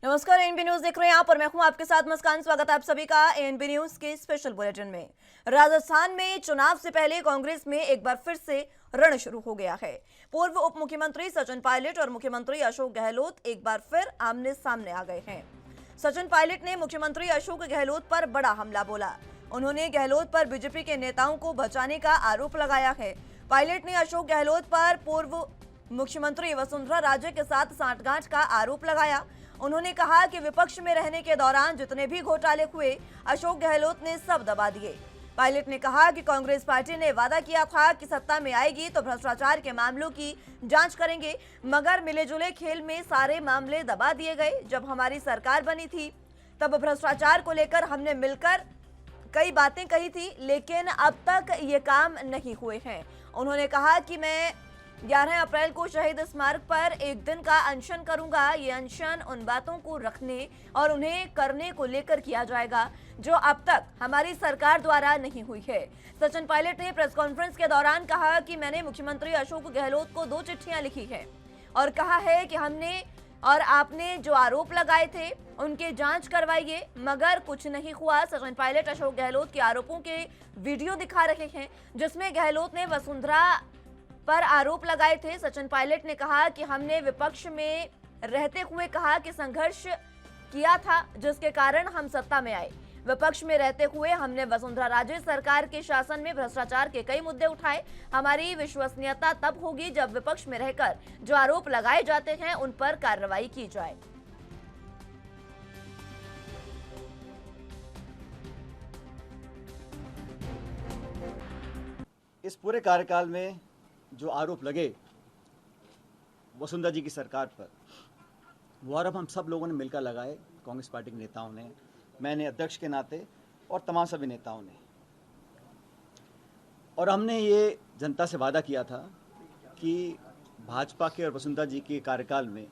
नमस्कार, ANB news देख रहे हैं आप और मैं हूं आपके साथ मुस्कान। स्वागत है आप सभी का एएनबी न्यूज के स्पेशल बुलेटिन में। राजस्थान में चुनाव से पहले कांग्रेस में एक बार फिर से रण शुरू हो गया है। पूर्व उप मुख्यमंत्री सचिन पायलट और मुख्यमंत्री अशोक गहलोत एक बार फिर आमने सामने आ गए हैं। सचिन पायलट ने मुख्यमंत्री अशोक गहलोत पर बड़ा हमला बोला। उन्होंने गहलोत पर बीजेपी के नेताओं को बचाने का आरोप लगाया है। पायलट ने अशोक गहलोत पर पूर्व मुख्यमंत्री वसुंधरा राजे के साथ सांठगांठ का आरोप लगाया। उन्होंने कहा कि विपक्ष में रहने के दौरान जितने भी घोटाले हुए, अशोक गहलोत ने सब दबा दिए। पायलट ने कहा कि कांग्रेस पार्टी ने वादा किया था कि सत्ता में आएगी तो भ्रष्टाचार के मामलों की जांच करेंगे, मगर मिले-जुले खेल में सारे मामले दबा दिए गए। जब हमारी सरकार बनी थी तब भ्रष्टाचार को लेकर हमने मिलकर कई बातें कही थी, लेकिन अब तक ये काम नहीं हुए हैं। उन्होंने कहा कि मैं 11 अप्रैल को शहीद स्मारक पर एक दिन का अनशन करूंगा। ये अनशन उन बातों को रखने और उन्हें करने को लेकर किया जाएगा जो अब तक हमारी सरकार द्वारा नहीं हुई है। सचिन पायलट ने प्रेस कॉन्फ्रेंस के दौरान कहा कि मैंने मुख्यमंत्री अशोक गहलोत को 2 चिट्ठियां लिखी है और कहा है कि हमने और आपने जो आरोप लगाए थे उनके जांच करवाइए, मगर कुछ नहीं हुआ। सचिन पायलट अशोक गहलोत के आरोपों के वीडियो दिखा रहे हैं जिसमें गहलोत ने वसुंधरा पर आरोप लगाए थे। सचिन पायलट ने कहा कि हमने विपक्ष में रहते हुए कहा कि संघर्ष किया था जिसके कारण हम सत्ता में आए। विपक्ष में रहते हुए हमने वसुंधरा राजे सरकार के शासन में भ्रष्टाचार के कई मुद्दे उठाए। हमारी विश्वसनीयता तब होगी जब विपक्ष में रहकर जो आरोप लगाए जाते हैं उन पर कार्रवाई की जाए। इस पूरे कार्यकाल में जो आरोप लगे वसुंधरा जी की सरकार पर, वो आरोप हम सब लोगों ने मिलकर लगाए। कांग्रेस पार्टी के नेताओं ने, मैंने अध्यक्ष के नाते और तमाम सभी नेताओं ने। और हमने ये जनता से वादा किया था कि भाजपा के और वसुंधरा जी के कार्यकाल में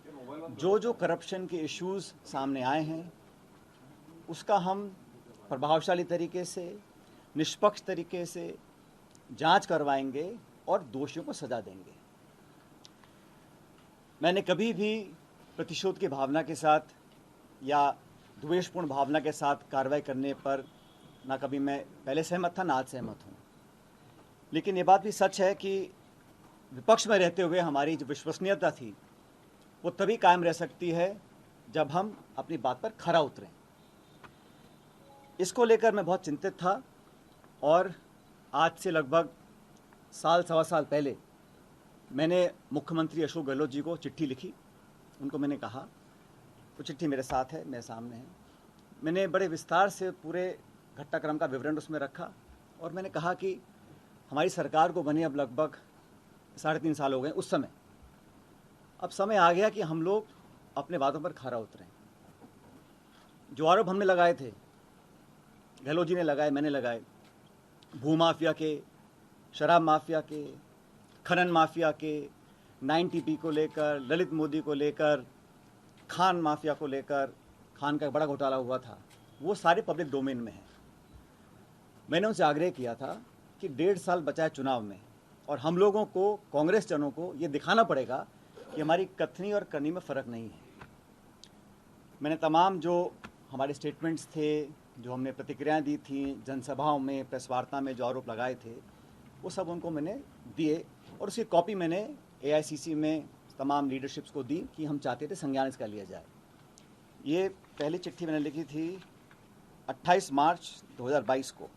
जो जो करप्शन के इश्यूज सामने आए हैं उसका हम प्रभावशाली तरीके से, निष्पक्ष तरीके से जांच करवाएंगे और दोषियों को सजा देंगे। मैंने कभी भी प्रतिशोध की भावना के साथ या द्वेषपूर्ण भावना के साथ कार्रवाई करने पर ना कभी मैं पहले सहमत था, ना आज सहमत हूँ। लेकिन ये बात भी सच है कि विपक्ष में रहते हुए हमारी जो विश्वसनीयता थी वो तभी कायम रह सकती है जब हम अपनी बात पर खरा उतरें। इसको लेकर मैं बहुत चिंतित था और आज से लगभग साल सवा साल पहले मैंने मुख्यमंत्री अशोक गहलोत जी को चिट्ठी लिखी। उनको मैंने कहा, वो चिट्ठी मेरे साथ है, मेरे सामने है। मैंने बड़े विस्तार से पूरे घटनाक्रम का विवरण उसमें रखा और मैंने कहा कि हमारी सरकार को बने अब लगभग 3.5 साल हो गए। उस समय अब समय आ गया कि हम लोग अपने वादों पर खरा उतरें। जो आरोप हमने लगाए थे, गहलोत जी ने लगाए, मैंने लगाए, भूमाफिया के, शराब माफिया के, खनन माफिया के, 9TP को लेकर, ललित मोदी को लेकर, खान माफिया को लेकर, खान का बड़ा घोटाला हुआ था, वो सारे पब्लिक डोमेन में हैं। मैंने उनसे आग्रह किया था कि 1.5 साल बचा है चुनाव में और हम लोगों को, कांग्रेस जनों को ये दिखाना पड़ेगा कि हमारी कथनी और करनी में फ़र्क नहीं है। मैंने तमाम जो हमारे स्टेटमेंट्स थे, जो हमने प्रतिक्रियाएं दी थी, जनसभाओं में, प्रेस वार्ता में जो आरोप लगाए थे, वो सब उनको मैंने दिए और उसकी कॉपी मैंने AICC में तमाम लीडरशिप्स को दी कि हम चाहते थे संज्ञान इसका लिया जाए। ये पहली चिट्ठी मैंने लिखी थी 28 मार्च 2022 को।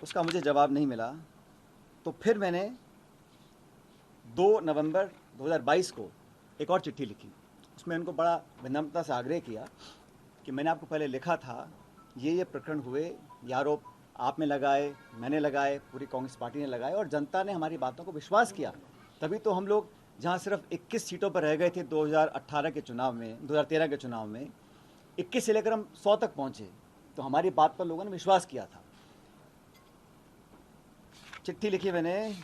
उसका मुझे जवाब नहीं मिला, तो फिर मैंने 2 नवंबर 2022 को एक और चिट्ठी लिखी। उसमें उनको बड़ा विनम्रता से आग्रह किया कि मैंने आपको पहले लिखा था, ये प्रकरण हुए, ये आरोप आपने लगाए, मैंने लगाए, पूरी कांग्रेस पार्टी ने लगाए और जनता ने हमारी बातों को विश्वास किया। तभी तो हम लोग जहां सिर्फ 21 सीटों पर रह गए थे 2018 के चुनाव में, 2013 के चुनाव में 21 से लेकर हम 100 तक पहुंचे, तो हमारी बात पर लोगों ने विश्वास किया था। चिट्ठी लिखी मैंने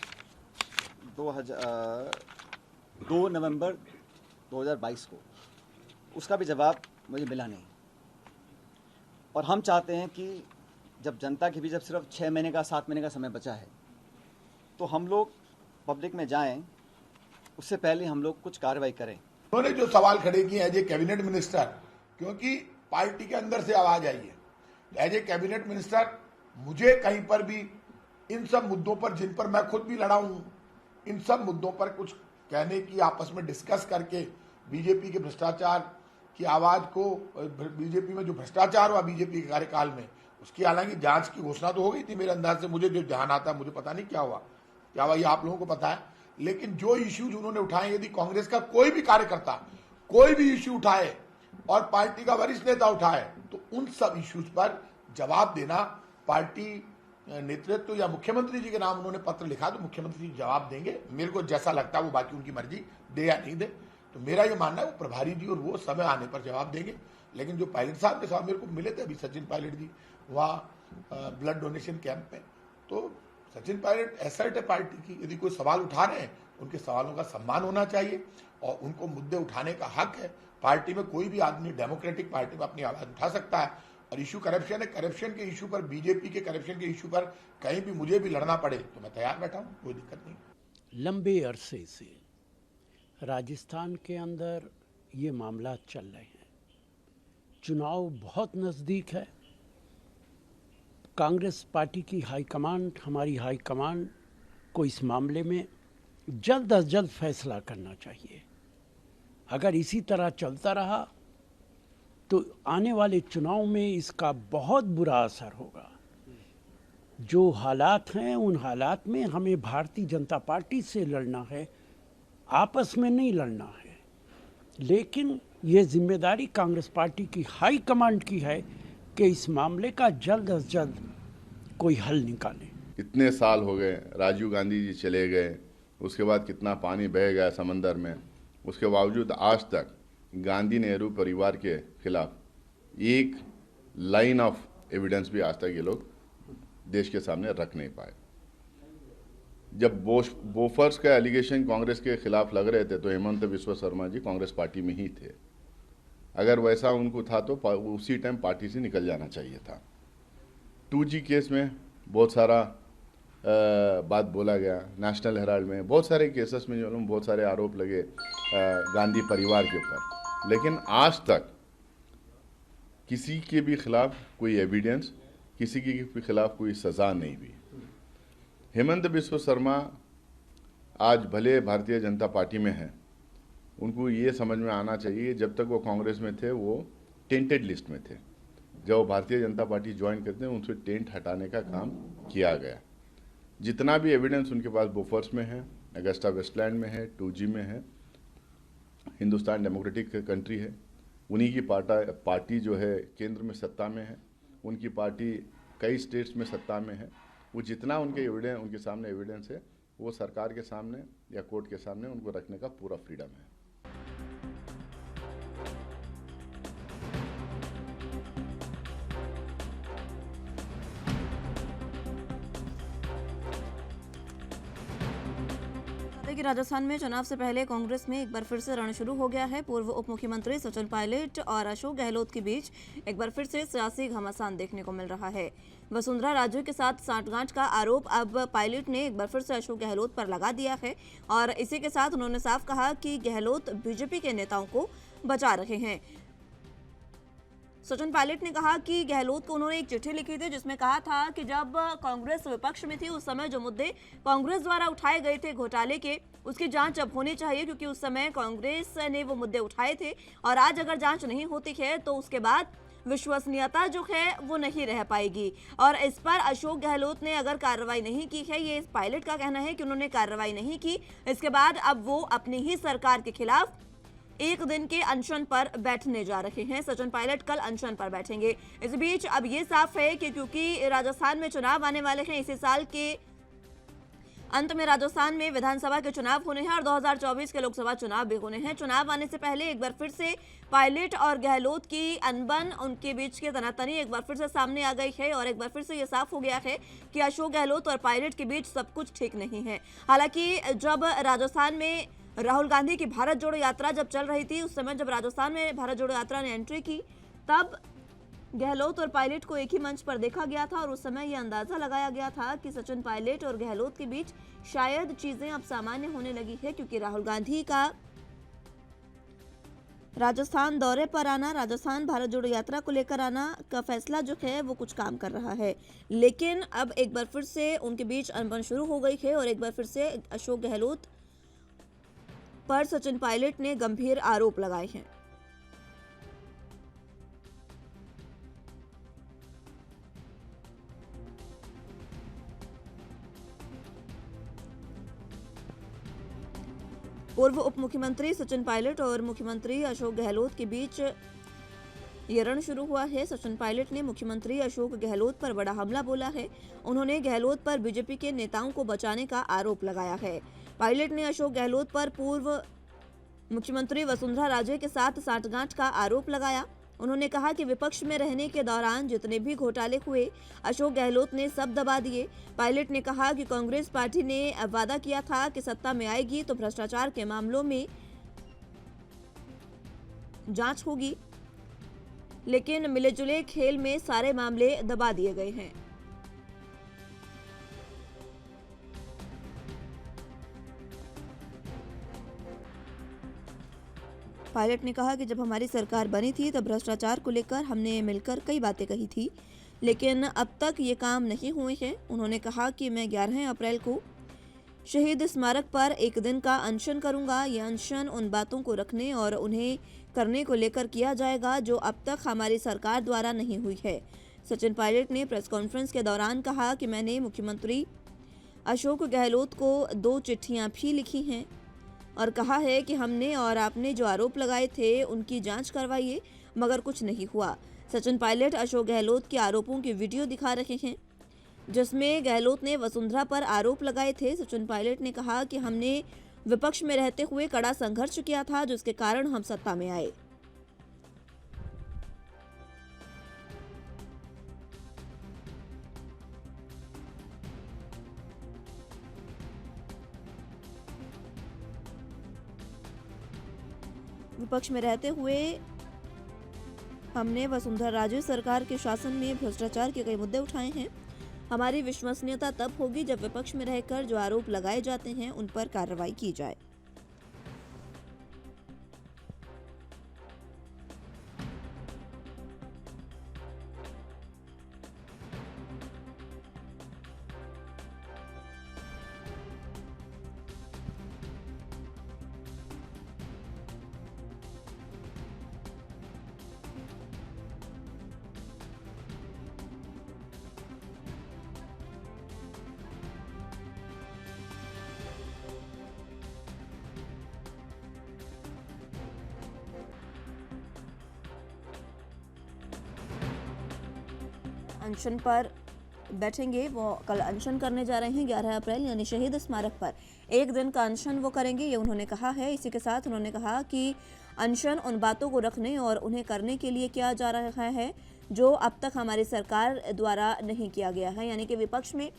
2 नवंबर 2022 को, उसका भी जवाब मुझे मिला नहीं। और हम चाहते हैं कि जब जनता के भी जब सिर्फ 6 महीने का, 7 महीने का समय बचा है, तो हम लोग पब्लिक में जाएं, उससे पहले हम लोग कुछ कार्रवाई करें। उन्होंने जो सवाल खड़े किए एज ए कैबिनेट मिनिस्टर, क्योंकि पार्टी के अंदर से आवाज आई है, एज ए कैबिनेट मिनिस्टर मुझे कहीं पर भी इन सब मुद्दों पर, जिन पर मैं खुद भी लड़ा हूं, इन सब मुद्दों पर कुछ कहने की, आपस में डिस्कस करके बीजेपी के भ्रष्टाचार की आवाज को, बीजेपी में जो भ्रष्टाचार हुआ बीजेपी के कार्यकाल में, उसकी हालांकि जांच की घोषणा तो हो गई थी मेरे अंदाज से, मुझे जो ध्यान आता है, मुझे पता नहीं क्या हुआ ये आप लोगों को पता है, लेकिन जो इश्यूज उन्होंने उठाए, यदि कांग्रेस का कोई भी कार्यकर्ता कोई भी इश्यू उठाए और पार्टी का वरिष्ठ नेता उठाए, तो उन सब इश्यूज पर जवाब देना, पार्टी नेतृत्व या मुख्यमंत्री जी के नाम उन्होंने पत्र लिखा, तो मुख्यमंत्री जी जवाब देंगे। मेरे को जैसा लगता है वो बाकी उनकी मर्जी, दे या नहीं दे, तो मेरा ये मानना है वो प्रभारी जी और वो समय आने पर जवाब देंगे। लेकिन जो पायलट साहब के सवाल मेरे को मिले थे अभी, सचिन पायलट जी वहाँ ब्लड डोनेशन कैंप में, तो सचिन पायलट एसेट है पार्टी की, यदि कोई सवाल उठा रहे हैं उनके सवालों का सम्मान होना चाहिए और उनको मुद्दे उठाने का हक है। पार्टी में कोई भी आदमी डेमोक्रेटिक पार्टी में अपनी आवाज उठा सकता है, और इशू करप्शन है, करप्शन के इशू पर, बीजेपी के करप्शन के इशू पर कहीं भी मुझे भी लड़ना पड़े तो मैं तैयार बैठा हूँ, कोई दिक्कत नहीं। लंबे अरसे से राजस्थान के अंदर ये मामला चल रहे हैं, चुनाव बहुत नज़दीक है, कांग्रेस पार्टी की हाईकमान, हमारी हाईकमान को इस मामले में जल्द अज जल्द फैसला करना चाहिए। अगर इसी तरह चलता रहा तो आने वाले चुनाव में इसका बहुत बुरा असर होगा। जो हालात हैं उन हालात में हमें भारतीय जनता पार्टी से लड़ना है, आपस में नहीं लड़ना है। लेकिन ये जिम्मेदारी कांग्रेस पार्टी की हाई कमांड की है कि इस मामले का जल्द अज जल्द कोई हल निकाले। इतने साल हो गए, राजीव गांधी जी चले गए, उसके बाद कितना पानी बह गया समंदर में, उसके बावजूद आज तक गांधी नेहरू परिवार के खिलाफ एक लाइन ऑफ एविडेंस भी आज तक ये लोग देश के सामने रख नहीं पाए। जब बोफर्स का एलिगेशन कांग्रेस के खिलाफ लग रहे थे तो हेमंत बिस्वा शर्मा जी कांग्रेस पार्टी में ही थे। अगर वैसा उनको था तो उसी टाइम पार्टी से निकल जाना चाहिए था। 2G केस में बहुत सारा बात बोला गया, नेशनल हेराल्ड में बहुत सारे केसेस में जो बहुत सारे आरोप लगे गांधी परिवार के ऊपर, लेकिन आज तक किसी के भी खिलाफ कोई एविडेंस, किसी के भी खिलाफ कोई सज़ा नहीं हुई। हेमंत बिस्वा शर्मा आज भले भारतीय जनता पार्टी में हैं, उनको ये समझ में आना चाहिए जब तक वो कांग्रेस में थे वो टेंटेड लिस्ट में थे। जब वो भारतीय जनता पार्टी ज्वाइन करते हैं उनसे टेंट हटाने का काम किया गया। जितना भी एविडेंस उनके पास बोफर्स में है, अगस्टा वेस्टलैंड में है, 2G में है, हिंदुस्तान डेमोक्रेटिक कंट्री है, उन्हीं की पार्टी जो है केंद्र में सत्ता में है, उनकी पार्टी कई स्टेट्स में सत्ता में है। वो जितना उनके सामने एविडेंस है वो सरकार के सामने या कोर्ट के सामने उनको रखने का पूरा फ्रीडम है। कि राजस्थान में चुनाव से पहले कांग्रेस में एक बार फिर से रण शुरू हो गया है। पूर्व उप मुख्यमंत्री सचिन पायलट और अशोक गहलोत के बीच एक बार फिर से सियासी घमासान देखने को मिल रहा है। वसुंधरा राजे के साथ सांठगांठ का आरोप अब पायलट ने एक बार फिर से अशोक गहलोत पर लगा दिया है और इसी के साथ उन्होंने साफ कहा कि गहलोत बीजेपी के नेताओं को बचा रहे हैं। सचिन पायलट ने कहा कि गहलोत को उन्होंने एक चिट्ठी लिखी थी जिसमें कहा था कि जब कांग्रेस विपक्ष में थी उस समय जो मुद्दे कांग्रेस द्वारा उठाए गए थे घोटाले के, उसकी जांच अब होनी चाहिए क्योंकि उस समय कांग्रेस ने वो मुद्दे उठाए थे और आज अगर जांच नहीं होती है तो उसके बाद विश्वसनीयता जो है वो नहीं रह पाएगी। और इस पर अशोक गहलोत ने अगर कार्रवाई नहीं की है, ये पायलट का कहना है कि उन्होंने कार्रवाई नहीं की, इसके बाद अब वो अपनी ही सरकार के खिलाफ एक दिन के अनशन पर बैठने जा रहे हैं। सचिन पायलट कल अनशन पर बैठेंगे। इस बीच अब ये साफ है कि क्योंकि राजस्थान में चुनाव आने वाले हैं, इसी साल के अंत में राजस्थान में विधानसभा के चुनाव होने हैं और 2024 के लोकसभा चुनाव भी होने हैं। चुनाव आने से पहले एक बार फिर से पायलट और गहलोत की अनबन, उनके बीच के तनातनी एक बार फिर से सामने आ गई है और एक बार फिर से ये साफ हो गया है कि अशोक गहलोत और पायलट के बीच सब कुछ ठीक नहीं है। हालांकि जब राजस्थान में राहुल गांधी की भारत जोड़ो यात्रा जब चल रही थी, उस समय जब राजस्थान में भारत जोड़ो यात्रा ने एंट्री की, तब गहलोत और पायलट को एक ही मंच पर देखा गया था और उस समय यह अंदाजा लगाया गया था कि सचिन पायलट और गहलोत के बीच शायद चीजें अब सामान्य होने लगी है क्योंकि राहुल गांधी का राजस्थान दौरे पर आना, राजस्थान भारत जोड़ो यात्रा को लेकर आना का फैसला जो है वो कुछ काम कर रहा है, लेकिन अब एक बार फिर से उनके बीच अनबन शुरू हो गई है और एक बार फिर से अशोक गहलोत पर सचिन पायलट ने गंभीर आरोप लगाए हैं। पूर्व उप मुख्यमंत्री सचिन पायलट और मुख्यमंत्री अशोक गहलोत के बीच ये रण शुरू हुआ है। सचिन पायलट ने मुख्यमंत्री अशोक गहलोत पर बड़ा हमला बोला है। उन्होंने गहलोत पर बीजेपी के नेताओं को बचाने का आरोप लगाया है। पायलट ने अशोक गहलोत पर पूर्व मुख्यमंत्री वसुंधरा राजे के साथ सांठगांठ का आरोप लगाया। उन्होंने कहा कि विपक्ष में रहने के दौरान जितने भी घोटाले हुए, अशोक गहलोत ने सब दबा दिए। पायलट ने कहा कि कांग्रेस पार्टी ने वादा किया था कि सत्ता में आएगी तो भ्रष्टाचार के मामलों में जांच होगी, लेकिन मिले-जुले खेल में सारे मामले दबा दिए गए हैं। पायलट ने कहा कि जब हमारी सरकार बनी थी तब भ्रष्टाचार को लेकर हमने मिलकर कई बातें कही थी, लेकिन अब तक ये काम नहीं हुए हैं। उन्होंने कहा कि मैं 11 अप्रैल को शहीद स्मारक पर एक दिन का अनशन करूंगा। ये अनशन उन बातों को रखने और उन्हें करने को लेकर किया जाएगा जो अब तक हमारी सरकार द्वारा नहीं हुई है। सचिन पायलट ने प्रेस कॉन्फ्रेंस के दौरान कहा कि मैंने मुख्यमंत्री अशोक गहलोत को 2 चिट्ठियां भी लिखी हैं और कहा है कि हमने और आपने जो आरोप लगाए थे उनकी जांच करवाइए, मगर कुछ नहीं हुआ। सचिन पायलट अशोक गहलोत के आरोपों की वीडियो दिखा रहे हैं जिसमें गहलोत ने वसुंधरा पर आरोप लगाए थे। सचिन पायलट ने कहा कि हमने विपक्ष में रहते हुए कड़ा संघर्ष किया था जिसके कारण हम सत्ता में आए। विपक्ष में रहते हुए हमने वसुंधरा राजे सरकार के शासन में भ्रष्टाचार के कई मुद्दे उठाए हैं। हमारी विश्वसनीयता तब होगी जब विपक्ष में रहकर जो आरोप लगाए जाते हैं उन पर कार्रवाई की जाए। अनशन पर बैठेंगे, वो कल अनशन करने जा रहे हैं 11 अप्रैल यानी शहीद स्मारक पर एक दिन का अनशन वो करेंगे, ये उन्होंने कहा है। इसी के साथ उन्होंने कहा कि अनशन उन बातों को रखने और उन्हें करने के लिए किया जा रहा है जो अब तक हमारी सरकार द्वारा नहीं किया गया है, यानी कि विपक्ष में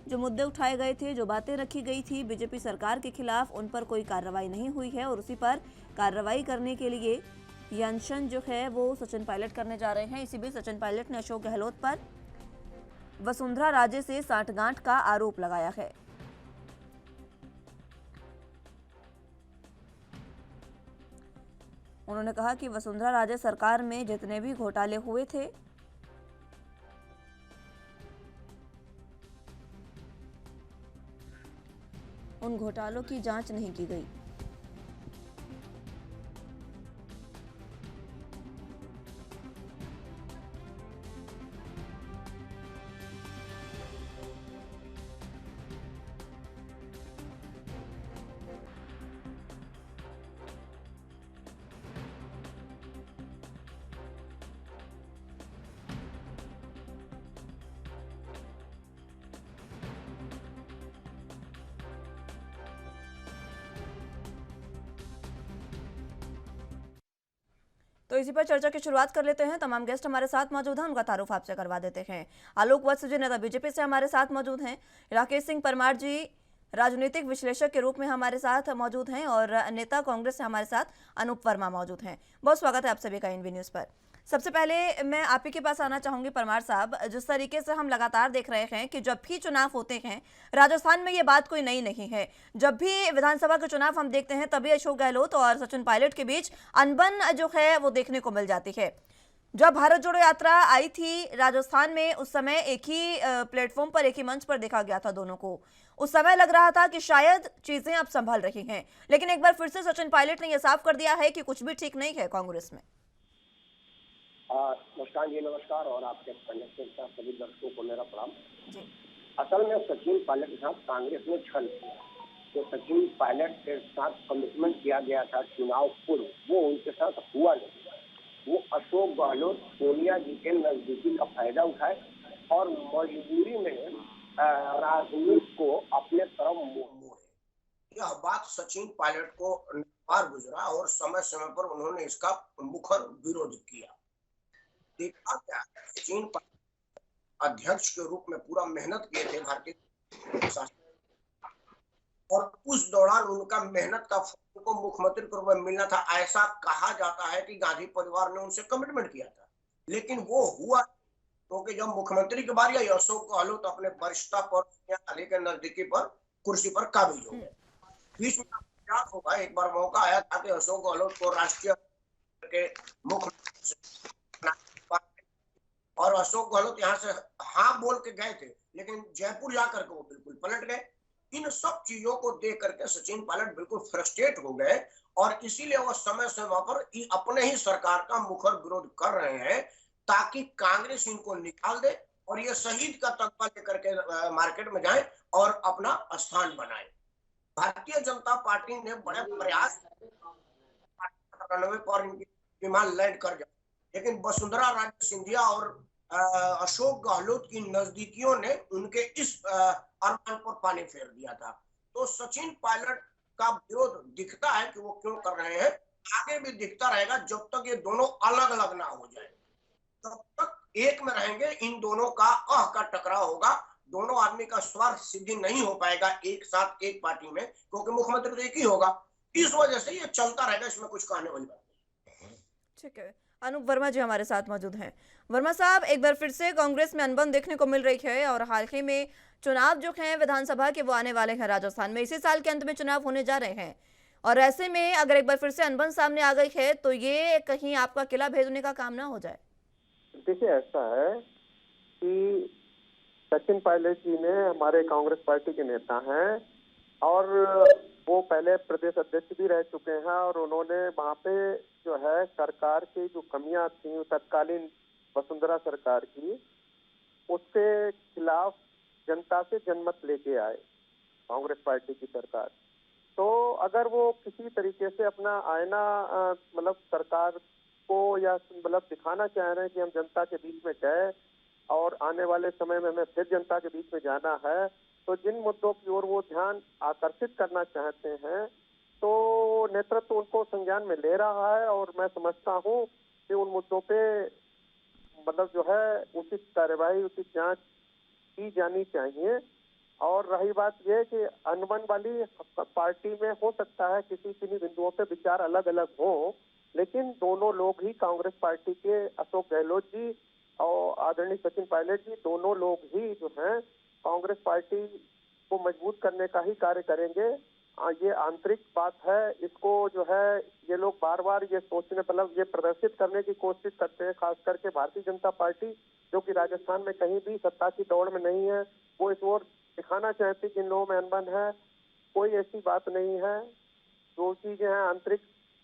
जो मुद्दे उठाए गए थे, जो बातें रखी गई थी बीजेपी सरकार के खिलाफ, उन पर कोई कार्रवाई नहीं हुई है और उसी पर कार्रवाई करने के लिए ये अनशन जो है वो सचिन पायलट करने जा रहे हैं। इसी बीच सचिन पायलट ने अशोक गहलोत पर वसुंधरा राजे से सांठगांठ का आरोप लगाया है। उन्होंने कहा कि वसुंधरा राजे सरकार में जितने भी घोटाले हुए थे उन घोटालों की जांच नहीं की गई। तो इसी पर चर्चा की शुरुआत कर लेते हैं। तमाम गेस्ट हमारे साथ मौजूद हैं, उनका तारुफ आपसे करवा देते हैं। आलोक वत्स जी नेता बीजेपी से हमारे साथ मौजूद हैं। राकेश सिंह परमार जी राजनीतिक विश्लेषक के रूप में हमारे साथ मौजूद हैं और नेता कांग्रेस से हमारे साथ अनूप वर्मा मौजूद हैं। बहुत स्वागत है आप सभी का एनबी न्यूज़ पर। सबसे पहले मैं आप ही के पास आना चाहूंगी परमार साहब, जिस तरीके से हम लगातार देख रहे हैं कि जब भी चुनाव होते हैं राजस्थान में, ये बात कोई नई नहीं है, जब भी विधानसभा के चुनाव हम देखते हैं तभी अशोक गहलोत और सचिन पायलट के बीच अनबन जो है वो देखने को मिल जाती है। जब भारत जोड़ो यात्रा आई थी राजस्थान में, उस समय एक ही प्लेटफॉर्म पर, एक ही मंच पर देखा गया था दोनों को। उस समय लग रहा था कि शायद चीजें अब संभल रही हैं, लेकिन एक बार फिर से सचिन पायलट ने यह साफ कर दिया है कि कुछ भी ठीक नहीं है कांग्रेस में। नमस्कार जी, नमस्कार, और आपके कनेक्टेड सभी दर्शकों को मेरा प्रणाम। जी। असल में सचिन पायलट के साथ कांग्रेस ने छल किया। जो सचिन पायलट के साथ कमिटमेंट किया गया था चुनाव पूर्व, वो उनके साथ हुआ नहीं। वो अशोक गहलोत सोनिया जी के नजदीकी का फायदा उठाए और मजबूरी में राजनीति को अपने तरफ मोड़े। यह बात सचिन पायलट को पार गुजरा और समय समय पर उन्होंने इसका मुखर विरोध किया। देखा क्या, सचिन अध्यक्ष के रूप में पूरा मेहनत किए थे भारतीय शासन, और उस दौरान उनका मेहनत का फल उनको मुख्यमंत्री के रूप में मिलना था। ऐसा कहा जाता है कि गांधी परिवार ने उनसे कमिटमेंट किया था, लेकिन वो हुआ क्योंकि जब मुख्यमंत्री की बारी आई, अशोक गहलोत अपने वरिष्ठता पर अली के नजदीकी पर कुर्सी पर काबिज हो गए। बीच में याद होगा, एक बार मौका आया था कि अशोक गहलोत को राष्ट्रीय के मुख्यमंत्री, और अशोक गहलोत यहाँ से हाँ बोल के गए थे, लेकिन जयपुर जाकर के वो बिल्कुल पलट गए। इन सब चीजों को देख करके सचिन पायलट बिल्कुल फ्रस्ट्रेट हो गए, और इसीलिए वो समय समय पर अपने ही सरकार का मुखर विरोध कर रहे हैं ताकि कांग्रेस इनको निकाल दे और ये शहीद का तख्ता लेकर के मार्केट में जाए और अपना स्थान बनाए। भारतीय जनता पार्टी ने बड़े प्रयास पर इनकी विमान लैंड कर जाए, लेकिन वसुंधरा राजे सिंधिया और अशोक गहलोत की नजदीकियों ने उनके इस अरमान पर पानी फेर दिया था। तो सचिन पायलट का विरोध दिखता है कि वो क्यों कर रहे हैं, आगे भी दिखता रहेगा जब तक ये दोनों अलग अलग ना हो जाए। तब तक एक में रहेंगे, इन दोनों का का टकराव होगा। दोनों आदमी का स्वार्थ सिद्धि नहीं हो पाएगा एक साथ एक पार्टी में, क्योंकि मुख्यमंत्री तो एक ही होगा। इस वजह से ये चलता रहेगा, इसमें कुछ कहने वाली बात नहीं। ठीक है, अनूप वर्मा जी हमारे साथ मौजूद हैं। वर्मा साहब, एक बार फिर से कांग्रेस में अनबन देखने को मिल रही है, और हाल ही में चुनाव जो हैं विधानसभा के वो आने वाले हैं राजस्थान में, इसी साल के अंत में चुनाव होने जा रहे हैं, और ऐसे में अगर एक बार फिर से अनबन सामने आ गई है तो ये कहीं आपका किला भेजने का काम ना हो जाए। देखिए, ऐसा है कि सचिन पायलट जी ने हमारे कांग्रेस पार्टी के नेता हैं, और वो पहले प्रदेश अध्यक्ष भी रह चुके हैं, और उन्होंने वहाँ पे जो है सरकार की जो कमियां थी तत्कालीन वसुंधरा सरकार की, उसके खिलाफ जनता से जनमत लेके आए कांग्रेस पार्टी की सरकार। तो अगर वो किसी तरीके से अपना आईना मतलब सरकार को या मतलब दिखाना चाह रहे हैं कि हम जनता के बीच में गए और आने वाले समय में हमें फिर जनता के बीच में जाना है, तो जिन मुद्दों की ओर वो ध्यान आकर्षित करना चाहते हैं तो नेतृत्व उनको संज्ञान में ले रहा है, और मैं समझता हूँ कि उन मुद्दों पे मतलब जो है उचित कार्यवाही, उचित जांच की जानी चाहिए। और रही बात ये कि अनबन वाली पार्टी में हो सकता है किसी किन्हीं बिंदुओं पे विचार अलग अलग हो, लेकिन दोनों लोग ही कांग्रेस पार्टी के, अशोक गहलोत जी और आदरणीय सचिन पायलट जी, दोनों लोग ही जो हैं कांग्रेस पार्टी को मजबूत करने का ही कार्य करेंगे। ये आंतरिक बात है, इसको जो है ये लोग बार बार ये सोचने मतलब ये प्रदर्शित करने की कोशिश करते हैं, खास करके भारतीय जनता पार्टी जो कि राजस्थान में कहीं भी सत्ता की दौड़ में नहीं है। वो इस ओर दिखाना चाहती कि इन लोगों में अनबन है, कोई ऐसी बात नहीं है। जो चीजें हैं आंतरिक,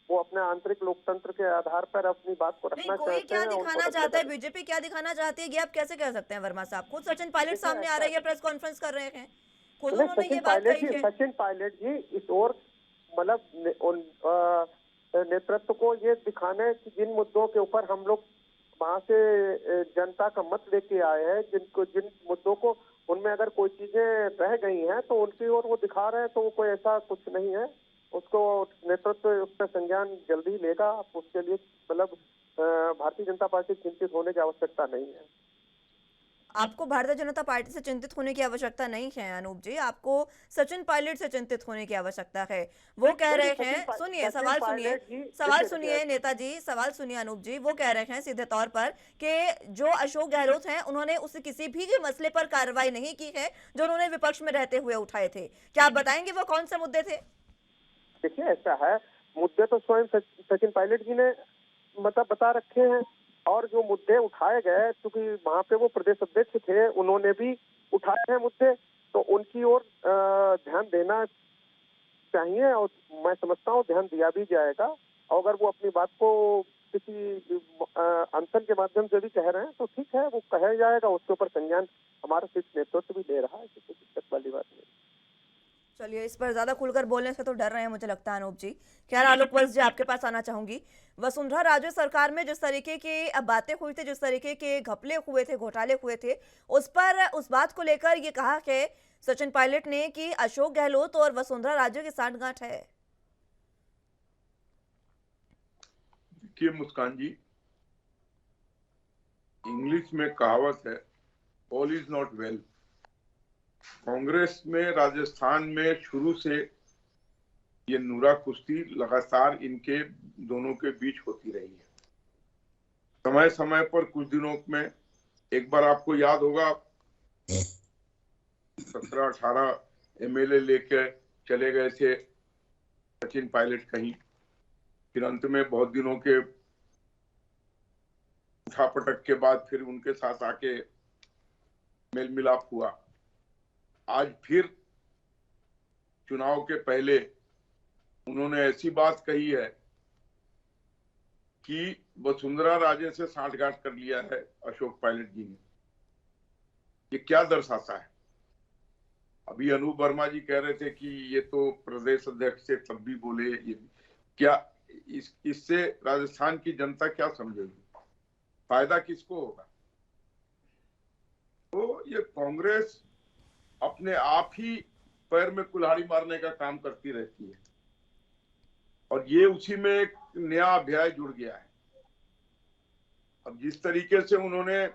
वो अपने आंतरिक लोकतंत्र के आधार पर अपनी बात को रखना कोई चाहते क्या हैं। दिखाना चाहता है, बीजेपी क्या दिखाना चाहती है, ये आप कैसे कह सकते हैं वर्मा साहब? खुद सचिन पायलट सामने आ रहे हैं, प्रेस कॉन्फ्रेंस कर रहे हैं, खुद उन्होंने ये बात कही है। सचिन पायलट जी इस ओर मतलब नेतृत्व को ये दिखाने कि जिन मुद्दों के ऊपर हम लोग वहां से जनता का मत लेके आए हैं, जिन मुद्दों को उनमें अगर कोई चीजें रह गई हैं तो उनकी ओर वो दिखा रहे हैं, तो कोई ऐसा कुछ नहीं है। उसको नेतृत्व उस पर संज्ञान जल्दी लेगा, उसके लिए मतलब भारतीय जनता पार्टी चिंतित होने की आवश्यकता नहीं है। आपको भारतीय जनता पार्टी से चिंतित होने की आवश्यकता नहीं है अनूप जी, आपको सचिन पायलट से चिंतित होने की आवश्यकता है। वो कह रहे हैं, सुनिए सवाल सुनिए, सवाल सुनिए नेताजी, सवाल सुनिए अनूप जी। वो कह रहे हैं सीधे तौर पर कि जो अशोक गहलोत हैं उन्होंने उस किसी भी मसले पर कार्रवाई नहीं की है जो उन्होंने विपक्ष में रहते हुए उठाए थे। क्या आप बताएंगे वो कौन से मुद्दे थे? देखिए, ऐसा है, मुद्दे तो स्वयं सचिन पायलट जी ने मतलब बता रखे हैं, और जो मुद्दे उठाए गए, क्योंकि वहाँ पे वो प्रदेश अध्यक्ष थे, उन्होंने भी उठाए हैं मुद्दे, तो उनकी ओर ध्यान देना चाहिए, और मैं समझता हूँ ध्यान दिया भी जाएगा। और अगर वो अपनी बात को किसी अनशन के माध्यम से भी कह रहे हैं तो ठीक है, वो कहा जाएगा, उसके ऊपर संज्ञान हमारा शीर्ष नेतृत्व भी ले रहा है, कोई दिक्कत वाली बात नहीं। चलिए, इस पर ज्यादा खुलकर बोलने से तो डर रहे हैं मुझे लगता है अनूप जी। खैर, आलोक वत्स जी आपके पास आना चाहूंगी। वसुंधरा राजे सरकार में जिस तरीके की बातें हुई थी, जिस तरीके के घपले हुए थे, घोटाले हुए थे, उस बात को लेकर ये कहा है सचिन पायलट ने कि अशोक गहलोत और वसुंधरा राजे की सांठगांठ है। देखिए मुस्कान जी, इंग्लिश में कहावत है, all is not well. Congress में राजस्थान में शुरू से ये नूरा कुश्ती लगातार इनके दोनों के बीच होती रही है। समय समय पर कुछ दिनों में एक बार आपको याद होगा 17-18 एमएलए लेकर चले गए थे सचिन पायलट कहीं, फिर अंत में बहुत दिनों के उठापटक के बाद फिर उनके साथ आके मेल मिलाप हुआ। आज फिर चुनाव के पहले उन्होंने ऐसी बात कही है कि वसुंधरा राजे से सांठगांठ कर लिया है अशोक पायलट जी ने। ये क्या दर्शाता है? अभी अनूप वर्मा जी कह रहे थे कि ये तो प्रदेश अध्यक्ष से तब भी बोले, ये क्या इससे राजस्थान की जनता क्या समझेगी? फायदा किसको होगा? तो ये कांग्रेस अपने आप ही पैर में कुल्हाड़ी मारने का काम करती रहती है, और ये उसी में एक नया अध्याय जुड़ गया है। अब जिस तरीके से उन्होंने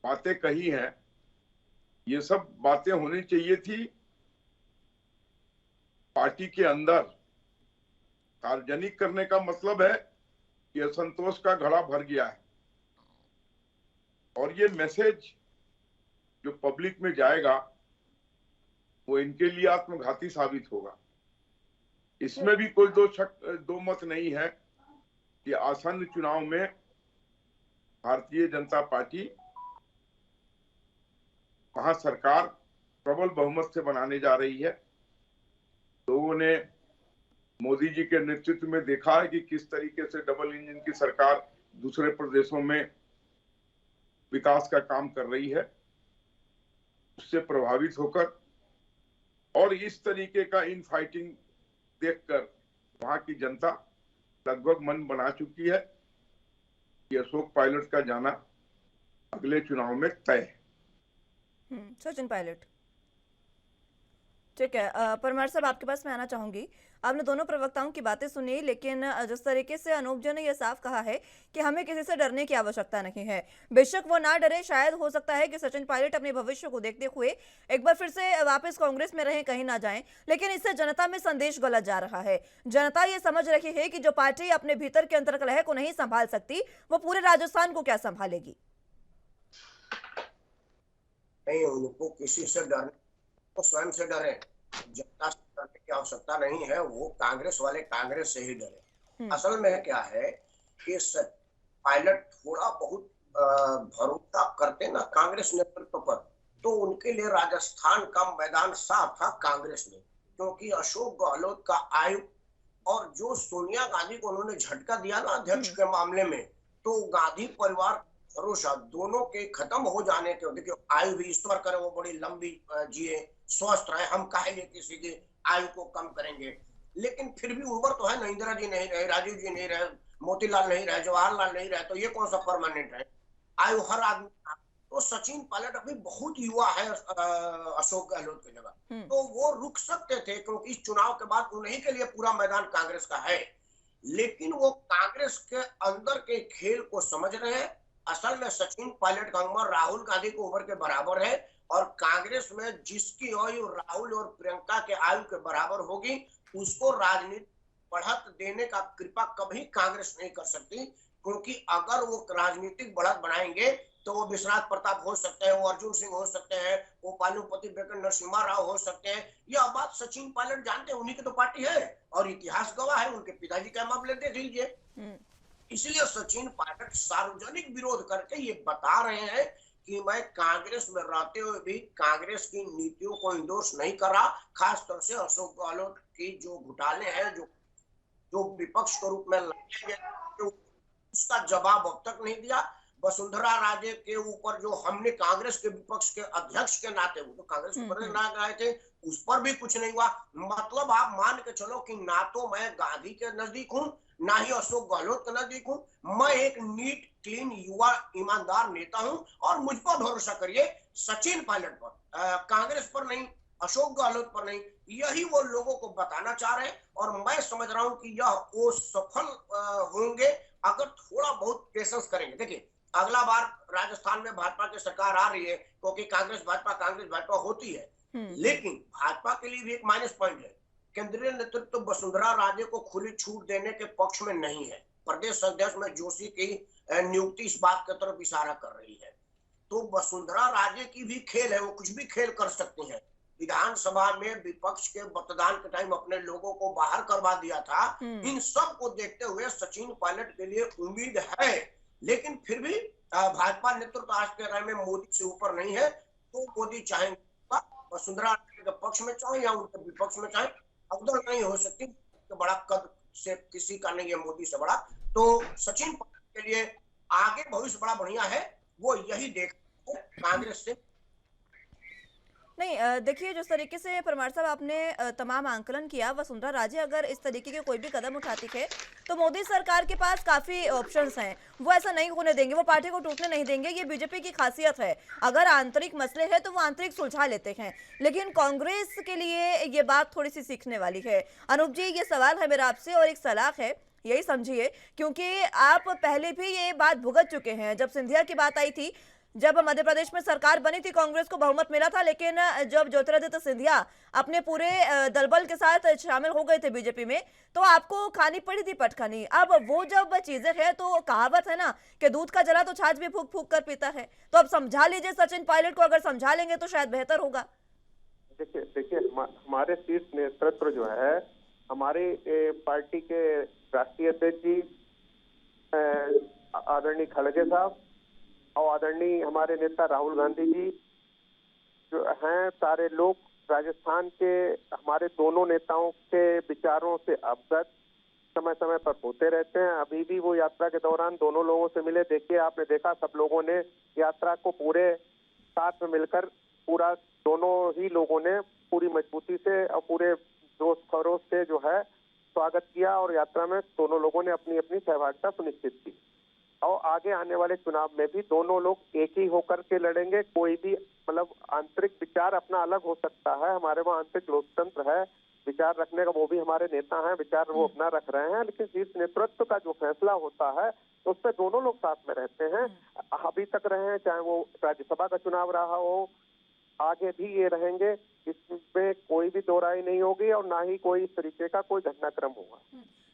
बातें कही हैं, ये सब बातें होनी चाहिए थी पार्टी के अंदर। सार्वजनिक करने का मतलब है कि असंतोष का घड़ा भर गया है, और ये मैसेज जो पब्लिक में जाएगा वो इनके लिए आत्मघाती साबित होगा। इसमें भी कोई दो मत नहीं है कि आसन्न चुनाव में भारतीय जनता पार्टी वहां सरकार प्रबल बहुमत से बनाने जा रही है। लोगों ने मोदी जी के नेतृत्व में देखा है कि किस तरीके से डबल इंजन की सरकार दूसरे प्रदेशों में विकास का काम कर रही है। उससे प्रभावित होकर और इस तरीके का इन फाइटिंग देखकर वहां की जनता लगभग मन बना चुकी है कि अशोक पायलट का जाना अगले चुनाव में तय है। सचिन पायलट, ठीक है। परमार साहब, आपके पास मैं आना चाहूंगी। आपने दोनों प्रवक्ताओं की बातें सुनी, लेकिन जिस तरीके से अनूप जी ने यह साफ कहा है कि हमें किसी से डरने की आवश्यकता नहीं है, बेशक वो ना डरे। शायद हो सकता है कि सचिन पायलट अपने भविष्य को देखते हुए एक बार फिर से वापस कांग्रेस में रहें, कहीं ना जाएं, लेकिन इससे जनता में संदेश गलत जा रहा है। जनता ये समझ रही है कि जो पार्टी अपने भीतर के अंतर्कलह को नहीं संभाल सकती, वो पूरे राजस्थान को क्या संभालेगी। नहीं, उनको किसी से डरने, वो स्वयं से डरे। जनता से डरने की आवश्यकता नहीं है, वो कांग्रेस वाले कांग्रेस से ही डरे। असल में क्या है कि पायलट थोड़ा बहुत भरोसा करते ना कांग्रेस नेतृत्व पर, तो उनके लिए राजस्थान का मैदान साफ था कांग्रेस में, क्योंकि अशोक गहलोत का आयु और जो सोनिया गांधी को उन्होंने झटका दिया ना अध्यक्ष के मामले में, तो गांधी परिवार भरोसा दोनों के खत्म हो जाने के, देखिए आयु भी ईश्वर करे वो बड़ी लंबी जिए, स्वस्थ रहे, हम काहे लिए किसी की आयु को कम करेंगे। लेकिन फिर भी उम्र तो है ना, इंदिरा जी नहीं रहे, राजीव जी नहीं रहे, मोतीलाल नहीं रहे, जवाहरलाल नहीं रहे, तो ये कौन सा परमानेंट है? आयु हर आदमी। तो सचिन पायलट अभी बहुत युवा है अशोक गहलोत की जगह, तो वो रुक सकते थे, क्योंकि इस चुनाव के बाद उन्हीं के लिए पूरा मैदान कांग्रेस का है। लेकिन वो कांग्रेस के अंदर के खेल को समझ रहे हैं असल में सचिन पायलट का उम्र राहुल गांधी की उम्र के बराबर है, और कांग्रेस में जिसकी आयु राहुल और प्रियंका के आयु के बराबर होगी, उसको राजनीति बढ़त देने का कृपा कभी कांग्रेस नहीं कर सकती, क्योंकि अगर वो राजनीतिक बढ़त बनाएंगे तो वो विश्वनाथ प्रताप हो सकते हैं, वो अर्जुन सिंह हो सकते हैं, वो पालूपति बेकन नरसिम्हा राव हो सकते हैं। यह बात सचिन पायलट जानते हैं, उन्हीं की तो पार्टी है और इतिहास गवाह है, उनके पिताजी का मामले देख लीजिए। इसलिए सचिन पायलट सार्वजनिक विरोध करके ये बता रहे हैं कि मैं कांग्रेस में रहते हुए भी कांग्रेस की नीतियों को इंडोर्स नहीं कर रहा, खासतौर से अशोक गहलोत की जो घोटाले हैं, जो विपक्ष के रूप में लाए गए, उसका जवाब अब तक नहीं दिया। वसुंधरा राजे के ऊपर जो हमने कांग्रेस के विपक्ष के अध्यक्ष के नाते, वो तो कांग्रेस के प्रदेश नायक आए थे, उस पर भी कुछ नहीं हुआ। मतलब आप मान के चलो कि ना तो मैं गांधी के नजदीक हूं, ना ही अशोक गहलोत के नजदीक हूं। मैं एक नीट क्लीन युवा ईमानदार नेता हूं, और मुझ पर भरोसा करिए, सचिन पायलट पर, कांग्रेस पर नहीं, अशोक गहलोत पर नहीं। यही वो लोगों को बताना चाह रहे हैं, और मैं समझ रहा हूं कि यह वो सफल होंगे अगर थोड़ा बहुत पेशेंस करेंगे। देखिए, अगला बार राजस्थान में भाजपा की सरकार आ रही है, क्योंकि कांग्रेस भाजपा होती है, लेकिन भाजपा के लिए भी एक माइनस पॉइंट है। केंद्रीय नेतृत्व वसुंधरा राजे को खुली छूट देने के पक्ष में नहीं है। प्रदेश अध्यक्ष में जोशी की नियुक्ति इस बात की तरफ इशारा कर रही है। तो वसुंधरा राजे की भी खेल है, वो कुछ भी खेल कर सकती है। विधानसभा में विपक्ष के मतदान के टाइम अपने लोगों को बाहर करवा दिया था। इन सब को देखते हुए सचिन पायलट के लिए उम्मीद है, लेकिन फिर भी भाजपा नेतृत्व आज के राय में मोदी से ऊपर नहीं है। तो मोदी चाहेंगे वसुंधरा के पक्ष में चाहे या उनके विपक्ष में चाहे, अवधर नहीं हो सकती। तो बड़ा कद से किसी का नहीं है मोदी से बड़ा। तो सचिन पायलट के लिए आगे भविष्य बड़ा बढ़िया है, वो यही देख कांग्रेस से। नहीं, देखिए, जिस तरीके से परमार साहब आपने तमाम आंकलन किया, वसुंधरा राजे अगर इस तरीके के कोई भी कदम उठाती है तो मोदी सरकार के पास काफ़ी ऑप्शंस हैं। वो ऐसा नहीं होने देंगे, वो पार्टी को टूटने नहीं देंगे। ये बीजेपी की खासियत है, अगर आंतरिक मसले हैं तो वो आंतरिक सुलझा लेते हैं। लेकिन कांग्रेस के लिए ये बात थोड़ी सी सीखने वाली है। अनूप जी, ये सवाल है मेरा आपसे और एक सलाह है, यही समझिए, क्योंकि आप पहले भी ये बात भुगत चुके हैं। जब सिंधिया की बात आई थी, जब मध्य प्रदेश में सरकार बनी थी, कांग्रेस को बहुमत मिला था, लेकिन जब ज्योतिरादित्य सिंधिया अपने पूरे दलबल के साथ शामिल हो गए थे बीजेपी में, तो आपको खानी पड़ी थी पटखनी। अब वो जब चीजें हैं, तो कहावत है ना कि दूध का जला तो छाछ भी फूक फूक कर पीता है। तो अब समझा लीजिए सचिन पायलट को, अगर समझा लेंगे तो शायद बेहतर होगा। देखिए हमारे शीर्ष नेतृत्व जो है, हमारी पार्टी के राष्ट्रीय अध्यक्ष जी आदरणीय खड़गे साहब और आदरणीय हमारे नेता राहुल गांधी जी जो हैं, सारे लोग राजस्थान के हमारे दोनों नेताओं के विचारों से अवगत समय समय पर होते रहते हैं। अभी भी वो यात्रा के दौरान दोनों लोगों से मिले। देखिए, आपने देखा सब लोगों ने यात्रा को पूरे साथ में मिलकर पूरा दोनों ही लोगों ने पूरी मजबूती से और पूरे जोश खरोश से जो है स्वागत किया, और यात्रा में दोनों लोगों ने अपनी अपनी सहभागिता सुनिश्चित की। और आगे आने वाले चुनाव में भी दोनों लोग एक ही होकर के लड़ेंगे। कोई भी मतलब आंतरिक विचार अपना अलग हो सकता है, हमारे वहाँ आंतरिक लोकतंत्र है, विचार रखने का वो भी हमारे नेता हैं, विचार वो अपना रख रहे हैं, लेकिन शीर्ष नेतृत्व का जो फैसला होता है उस पर दोनों लोग साथ में रहते हैं। अभी तक रहे हैं, चाहे वो राज्यसभा का चुनाव रहा हो, आगे भी ये रहेंगे। इसमें कोई भी दो राय नहीं होगी और ना ही कोई इस तरीके का कोई घटनाक्रम होगा।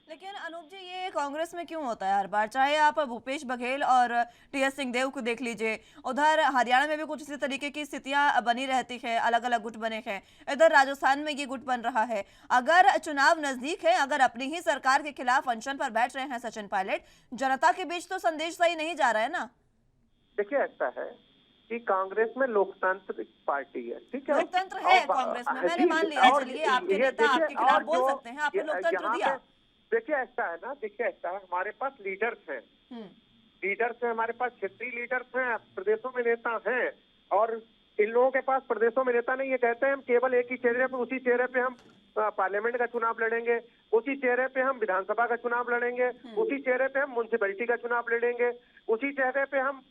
लेकिन अनूप जी, ये कांग्रेस में क्यों होता है हर बार? चाहे आप भूपेश बघेल और टीएस सिंहदेव को देख लीजिए, उधर हरियाणा में भी कुछ इसी तरीके की स्थितियां बनी रहती है, अलग अलग गुट बने हैं। इधर राजस्थान में ये गुट बन रहा है। अगर चुनाव नजदीक है, अगर अपनी ही सरकार के खिलाफ अनशन पर बैठ रहे हैं सचिन पायलट, जनता के बीच तो संदेश सही नहीं जा रहा है ना। देखिए, ऐसा है कि कांग्रेस में लोकतांत्रिक पार्टी है, ठीक है, लोकतंत्र है कांग्रेस में, मैंने मान लिया। चलिए, आपके नेता आपके खिलाफ बोल सकते हैं, आपने लोकतंत्र दिया। देखिए ऐसा है ना, देखिए ऐसा है, हमारे पास लीडर्स हैं, लीडर्स हैं, हमारे पास क्षेत्रीय लीडर्स हैं, प्रदेशों में नेता हैं, और इन लोगों के पास प्रदेशों में नेता नहीं। ये कहते हैं हम केवल एक ही चेहरे पे, उसी चेहरे पे हम पार्लियामेंट का चुनाव लड़ेंगे, उसी चेहरे पे हम विधानसभा का चुनाव लड़ेंगे, उसी चेहरे पे हम म्युनिसिपैलिटी का चुनाव लड़ेंगे, उसी चेहरे पे हम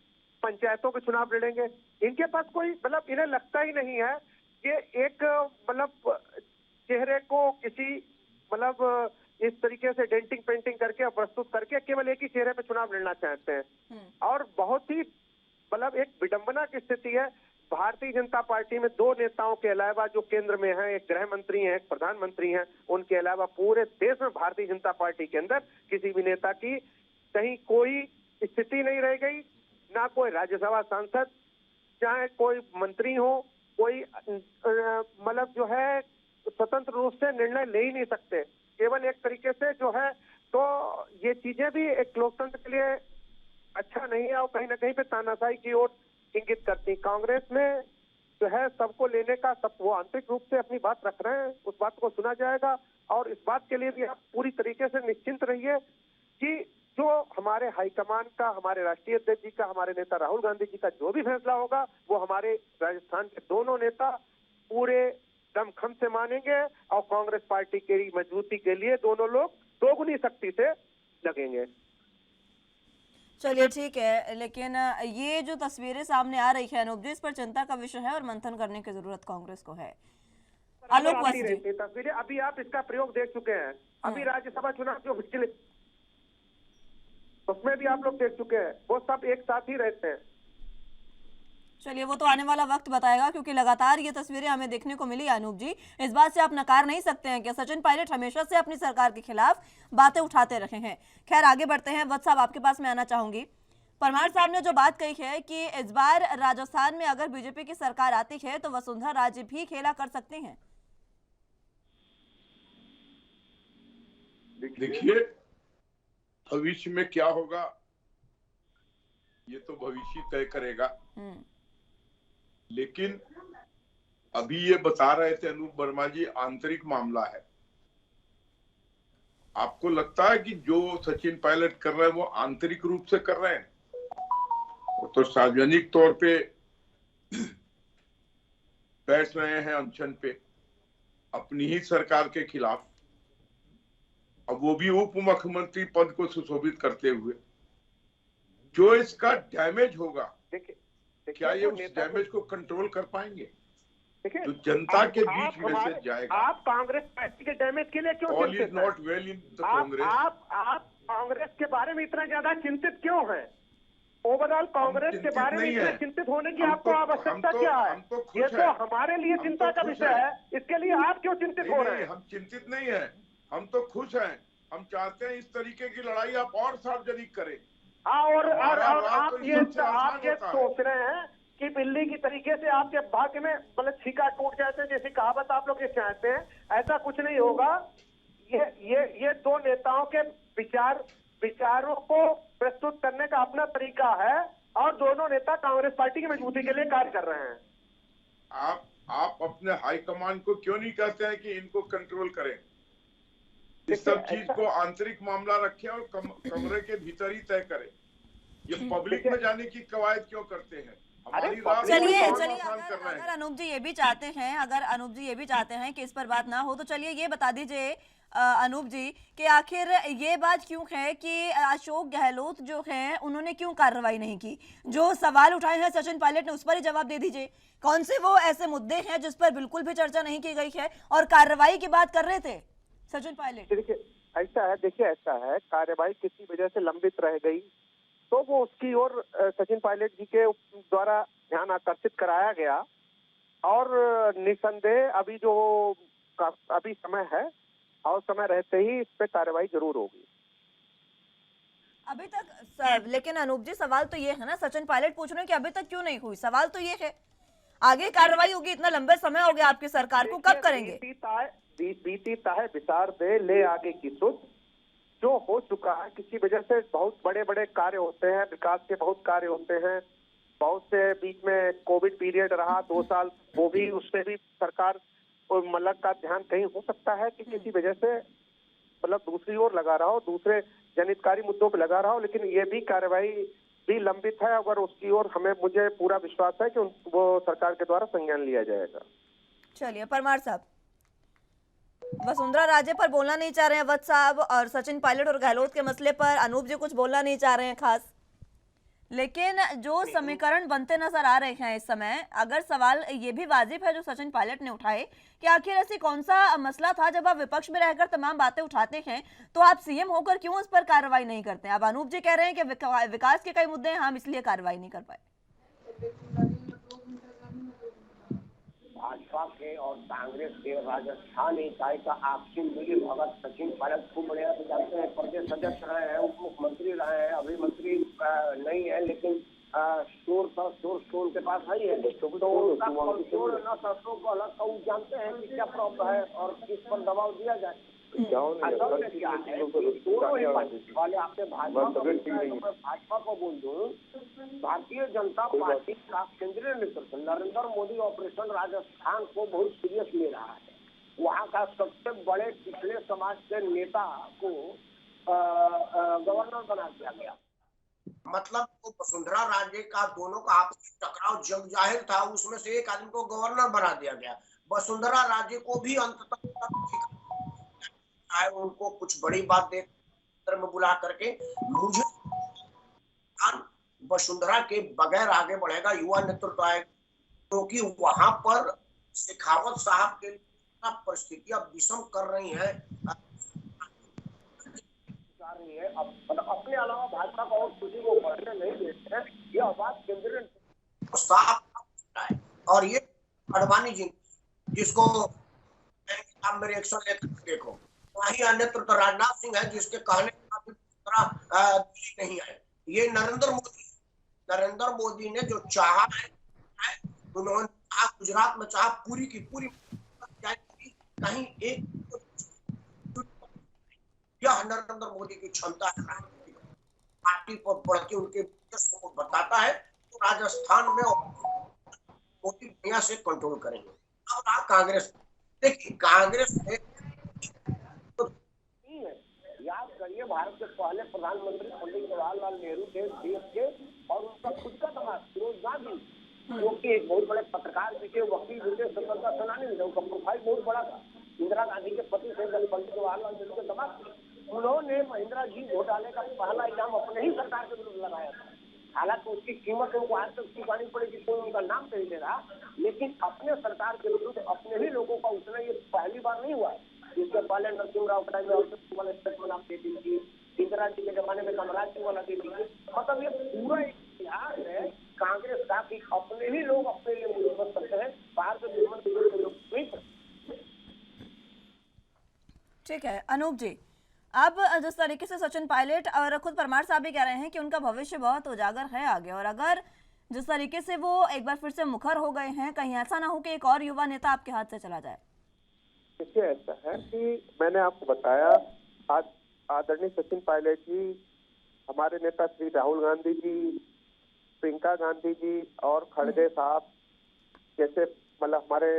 पंचायतों के चुनाव लड़ेंगे। इनके पास कोई मतलब, इन्हें लगता ही नहीं है कि एक मतलब चेहरे को किसी मतलब इस तरीके से डेंटिंग पेंटिंग करके और प्रस्तुत करके केवल एक ही चेहरे पे चुनाव लड़ना चाहते हैं। और बहुत ही मतलब एक विडंबना की स्थिति है। भारतीय जनता पार्टी में दो नेताओं के अलावा जो केंद्र में हैं, एक गृह मंत्री हैं, एक प्रधानमंत्री हैं, उनके अलावा पूरे देश में भारतीय जनता पार्टी के अंदर किसी भी नेता की कहीं कोई स्थिति नहीं रह गई, ना कोई राज्यसभा सांसद, चाहे कोई मंत्री हो, कोई मतलब जो है स्वतंत्र रूप से निर्णय ले ही नहीं सकते। केवल एक तरीके से जो है, तो ये चीजें भी एक लोकतंत्र के लिए अच्छा नहीं है और कहीं ना कहीं पे तानाशाही की ओर इंगित करती। कांग्रेस में जो है सबको लेने का, सब वो आंतरिक रूप से अपनी बात रख रहे हैं, उस बात को सुना जाएगा। और इस बात के लिए भी आप पूरी तरीके से निश्चिंत रहिए कि जो हमारे हाईकमान का, हमारे राष्ट्रीय अध्यक्ष जी का, हमारे नेता राहुल गांधी जी का जो भी फैसला होगा वो हमारे राजस्थान के दोनों नेता पूरे दमखम से मानेंगे और कांग्रेस पार्टी की मजबूती के लिए दोनों लोग दोगुनी शक्ति से लगेंगे। चलिए ठीक है, लेकिन ये जो तस्वीरें सामने आ रही है अनूप जी, इस पर चिंता का विषय है और मंथन करने की जरूरत कांग्रेस को है। आलोक वत्स जी, तस्वीरें अभी आप इसका प्रयोग देख चुके हैं। अभी राज्यसभा चुनाव जो मुश्किल, उसमें भी आप लोग देख चुके हैं, वो सब एक साथ ही रहते हैं। चलिए वो तो आने वाला वक्त बताएगा, क्योंकि लगातार ये तस्वीरें हमें देखने को मिली। अनूप जी, इस बात से आप नकार नहीं सकते हैं कि सचिन पायलट हमेशा से अपनी सरकार के खिलाफ बातें उठाते रहे हैं। खैर आगे बढ़ते हैं। वत्स साहब, आपके पास मैं आना चाहूंगी। परमार साहब ने जो बात कही है कि इस बार राजस्थान में अगर बीजेपी की सरकार आती है तो वसुंधरा राजे भी खेला कर सकते हैं। देखिए भविष्य में क्या होगा ये तो भविष्य तय करेगा, लेकिन अभी ये बता रहे थे अनूप वर्मा जी, आंतरिक मामला है। आपको लगता है कि जो सचिन पायलट कर रहे हैं वो आंतरिक रूप से कर रहे हैं? वो तो सार्वजनिक तौर पे बैठ रहे हैं अनशन पे अपनी ही सरकार के खिलाफ, अब वो भी उप मुख्यमंत्री पद को सुशोभित करते हुए। जो इसका डैमेज होगा, क्या ये उस डैमेज को कंट्रोल कर पाएंगे? जो जनता के बीच में से जाएगा। आप कांग्रेस पार्टी के डैमेज के लिए क्यों all is not well in the Congress. आप कांग्रेस के बारे में इतना ज्यादा चिंतित क्यों हैं? ओवरऑल कांग्रेस के बारे में इतने चिंतित होने की आपको आवश्यकता क्या है? ये तो हमारे लिए चिंता का विषय है, इसके लिए आप क्यों चिंतित हो रहे हैं? हम चिंतित नहीं है, हम तो खुश हैं। हम चाहते हैं इस तरीके की लड़ाई आप और सार्वजनिक करें। और आप ये सोच रहे हैं कि बिल्ली की तरीके से आपके भाग्य में मतलब छीका टूट जाते हैं, जैसी कहावत आप लोग ये चाहते हैं। ऐसा कुछ नहीं होगा। ये दो नेताओं के विचारों को प्रस्तुत करने का अपना तरीका है और दोनों नेता कांग्रेस पार्टी की मजबूती के लिए कार्य कर रहे हैं। आप अपने हाईकमान को क्यों नहीं कहते हैं कि इनको कंट्रोल करें? इस सब चीज को आंतरिक मामला रखें और कमरे के भीतर ही तय करें। ये पब्लिक में जाने की कवायद क्यों करते हैं? चलिए अगर अनूप जी ये भी चाहते हैं कि इस पर बात ना हो, तो चलिए ये बता दीजिए अनूप जी कि आखिर ये बात क्यों है कि अशोक गहलोत जो हैं उन्होंने क्यों कार्रवाई नहीं की? जो सवाल उठाए हैं सचिन पायलट ने उस पर ही जवाब दे दीजिए। कौन से वो ऐसे मुद्दे हैं जिस पर बिल्कुल भी चर्चा नहीं की गई है और कार्रवाई की बात कर रहे थे सचिन पायलट? देखिए ऐसा है, कार्रवाई किसी वजह से लंबित रह गई तो वो उसकी ओर सचिन पायलट जी के द्वारा ध्यान आकर्षित कराया गया और निसंदेह अभी समय है और समय रहते ही इस पे कार्रवाई जरूर होगी। अभी तक लेकिन अनूप जी सवाल तो ये है ना, सचिन पायलट पूछ रहे हैं कि अभी तक क्यों नहीं हुई। सवाल तो ये है आगे कार्रवाई होगी, इतना लंबे समय हो गया आपकी सरकार को, कब करेंगे? बीती ताहे विचार दे ले आगे की सोच। जो हो चुका है किसी वजह से बहुत बड़े बड़े कार्य होते हैं, विकास के बहुत कार्य होते हैं, बहुत से बीच में कोविड पीरियड रहा 2 साल, वो भी उससे भी सरकार मतलब का ध्यान कहीं हो सकता है कि किसी वजह से मतलब दूसरी ओर लगा रहा हो, दूसरे जनहितकारी मुद्दों पे लगा रहा हो, लेकिन ये भी कार्रवाई भी लंबित है। अगर उसकी ओर मुझे पूरा विश्वास है कि वो सरकार के द्वारा संज्ञान लिया जाएगा। चलिए परमार साहब, वसुंधरा राजे पर बोलना नहीं चाह रहे हैं वत्स साहब, और सचिन पायलट और गहलोत के मसले पर अनूप जी कुछ बोलना नहीं चाह रहे हैं खास। लेकिन जो समीकरण बनते नजर आ रहे हैं इस समय, अगर सवाल ये भी वाजिब है जो सचिन पायलट ने उठाए कि आखिर ऐसी कौन सा मसला था, जब आप विपक्ष में रहकर तमाम बातें उठाते हैं तो आप सीएम होकर क्यों उस पर कार्रवाई नहीं करते हैं? अब अनूप जी कह रहे हैं कि विकास के कई मुद्दे हैं, हम इसलिए कार्रवाई नहीं कर पाए। भाजपा के और कांग्रेस के राजस्थान इकाई का आपसी मिली भगत सचिन पायलट खूब बढ़िया से जानते हैं। प्रदेश अध्यक्ष रहे हैं, उप मुख्यमंत्री रहे हैं, अभी मंत्री नहीं है, लेकिन शोर उनके पास है ही है। तो शोर न सरसों को अलग का जानते हैं कि क्या प्रॉब्लम है और किस पर दबाव दिया जाए। असल में क्या है, दोनों ही वाले आपने भाजपा को बोल दूं, भारतीय जनता पार्टी का केंद्रीय नेतृत्व नरेंद्र मोदी ऑपरेशन राजस्थान को बहुत सीरियस ले रहा है। वहाँ का सबसे बड़े पिछले समाज के नेता को गवर्नर बना दिया गया। मतलब तो वसुंधरा राजे का दोनों का आपसी टकराव जग जाहिर था, उसमें से एक आदमी को गवर्नर बना दिया गया। वसुंधरा राजे को भी अंततः उनको कुछ बड़ी बात देकर में बुला करके, मुझे वसुंधरा के बगैर आगे बढ़ेगा युवा नेतृत्व आएगा, क्योंकि वहां पर शेखावत साहब के परिस्थितियां विषम कर रही है। अपने अलावा भाजपा को और किसी को बढ़ने नहीं देते हैं, यह बात केंद्रीय साफ है। और ये अडवाणी जी जिसको आप मेरे एक्शन लेकर देखो, वही नेतृत्व राजनाथ सिंह है जिसके कहने का नहीं है। ये नरेंद्र मोदी ने जो चाहा है, उन्होंने गुजरात में चाहा पूरी की पूरी, कहीं एक यह नरेंद्र मोदी की क्षमता है, पार्टी पर बढ़ के उनके को बताता है। तो राजस्थान में मोदी दुनिया से कंट्रोल करेंगे। अब रहा कांग्रेस, देखिए कांग्रेस में याद करिए, भारत के पहले प्रधानमंत्री पंडित जवाहरलाल नेहरू थे देश के, और उनका खुद का दामाद फिरोज गांधी, जो कि एक बहुत बड़े पत्रकार भी थे, वकील भी थे, स्वतंत्रता सेनानी भी थे, उनका प्रोफाइल बहुत बड़ा था। इंदिरा गांधी के पति थे पंडित जवाहरलाल नेहरू के दामाद थे। उन्होंने महिंद्रा जी घोटाले का पहला इल्जाम अपने ही सरकार के विरुद्ध लगाया था। हालांकि उसकी कीमत उनको आज तक चुकानी पड़ेगी, कोई उनका नाम नहीं ले रहा, लेकिन अपने सरकार के विरुद्ध अपने ही लोगों का उसने, ये पहली बार नहीं हुआ है। इसके पहले नरसिंह राव का वाला स्टेटमेंट आप दे दीजिए, इंदिरा जी के जमाने में कमलनाथ जी वाला दे दीजिए। मतलब ये पूरा इतिहास है कांग्रेस का कि अपने ही लोग अपने लिए मुसीबत करते हैं, बाहर के दुश्मन के लोग नहीं करते। ठीक है अनूप जी, अब जिस तरीके से सचिन पायलट और खुद परमार साहब भी कह रहे हैं कि उनका भविष्य बहुत उजागर है आगे, और अगर जिस तरीके से वो एक बार फिर से मुखर हो गए हैं, कहीं ऐसा ना हो कि एक और युवा नेता आपके हाथ से चला जाए। देखिए ऐसा है कि मैंने आपको बताया, आज आदरणीय सचिन पायलट जी, हमारे नेता श्री राहुल गांधी जी, प्रियंका गांधी जी और खड़गे साहब जैसे, मतलब हमारे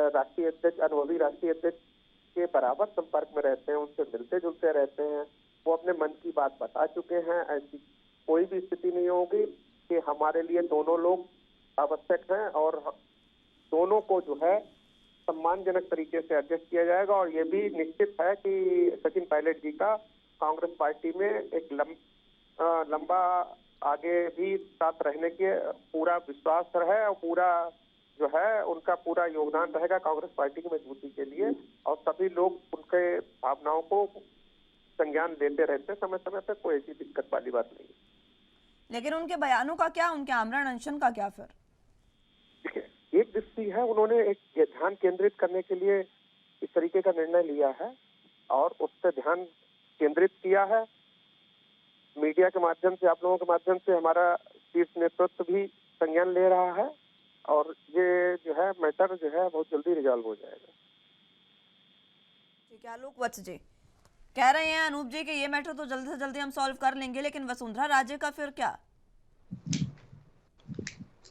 राष्ट्रीय अध्यक्ष, अनुभवी राष्ट्रीय अध्यक्ष के बराबर संपर्क में रहते हैं, उनसे मिलते जुलते रहते हैं। वो अपने मन की बात बता चुके हैं। ऐसी कोई भी स्थिति नहीं होगी कि हमारे लिए दोनों लोग आवश्यक हैं, और दोनों को जो है सम्मानजनक तरीके से एडजस्ट किया जाएगा। और ये भी निश्चित है कि सचिन पायलट जी का कांग्रेस पार्टी में एक लंबा आगे भी साथ रहने के पूरा विश्वास है, और पूरा जो है उनका पूरा योगदान रहेगा कांग्रेस पार्टी की मजबूती के लिए। और सभी लोग उनके भावनाओं को संज्ञान लेते रहते हैं समय समय पर, कोई ऐसी दिक्कत वाली बात नहीं है। लेकिन उनके बयानों का क्या, उनके आमरण अनशन का क्या फिर? देखिए एक दृष्टि है, उन्होंने एक ध्यान केंद्रित करने के लिए इस तरीके का निर्णय लिया है और उस पर ध्यान केंद्रित किया है। मीडिया के माध्यम से, आप लोगों के माध्यम से हमारा शीर्ष नेतृत्व भी संज्ञान ले रहा है, और ये जो है मैटर जो है बहुत जल्दी रिजॉल्व हो जाएगा। ठीक है, आलोक वत्स जी कह रहे हैं अनूप जी कि ये मैटर तो जल्दी से जल्दी हम सॉल्व कर लेंगे, लेकिन वसुंधरा राजे का फिर क्या?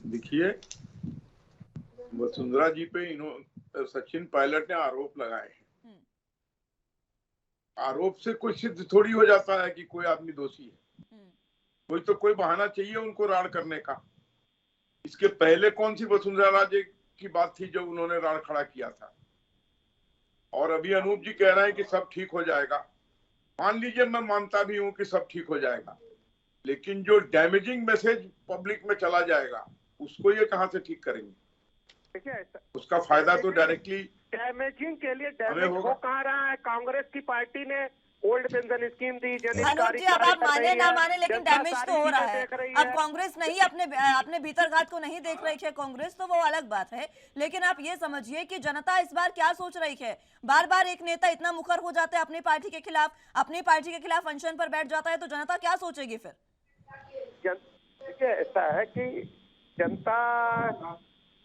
देखिए, वसुंधरा जी पे सचिन पायलट ने आरोप लगाए हैं। आरोप से कोई सिद्ध थोड़ी हो जाता है कि कोई आदमी दोषी है। कोई बहाना चाहिए उनको राड़ करने का। इसके पहले कौन सी वसुंधरा राजे की बात थी जब उन्होंने राड़ खड़ा किया था? और अभी अनूप जी कह रहे हैं कि सब ठीक हो जाएगा। मान लीजिए, मैं मानता भी हूं कि सब ठीक हो जाएगा, लेकिन जो डैमेजिंग मैसेज पब्लिक में चला जाएगा उसको ये कहां से ठीक करेंगे? देखिए, उसका फायदा तो डायरेक्टली डैमेजिंग के लिए हमें डैमेज होगा। हो कहाँ रहा है? कांग्रेस की पार्टी ने ओल्ड पेंशन स्कीम दी, अनूप जी, अब आप माने ना माने लेकिन डैमेज तो हो रहा है। अब कांग्रेस नहीं अपने भीतरघात को नहीं देख रही है कांग्रेस, तो वो अलग बात है। लेकिन आप ये समझिए कि जनता इस बार क्या सोच रही है। बार बार एक नेता इतना मुखर हो जाता है अपनी पार्टी के खिलाफ अनशन पर बैठ जाता है, तो जनता क्या सोचेगी फिर? देखिए, ऐसा है कि जनता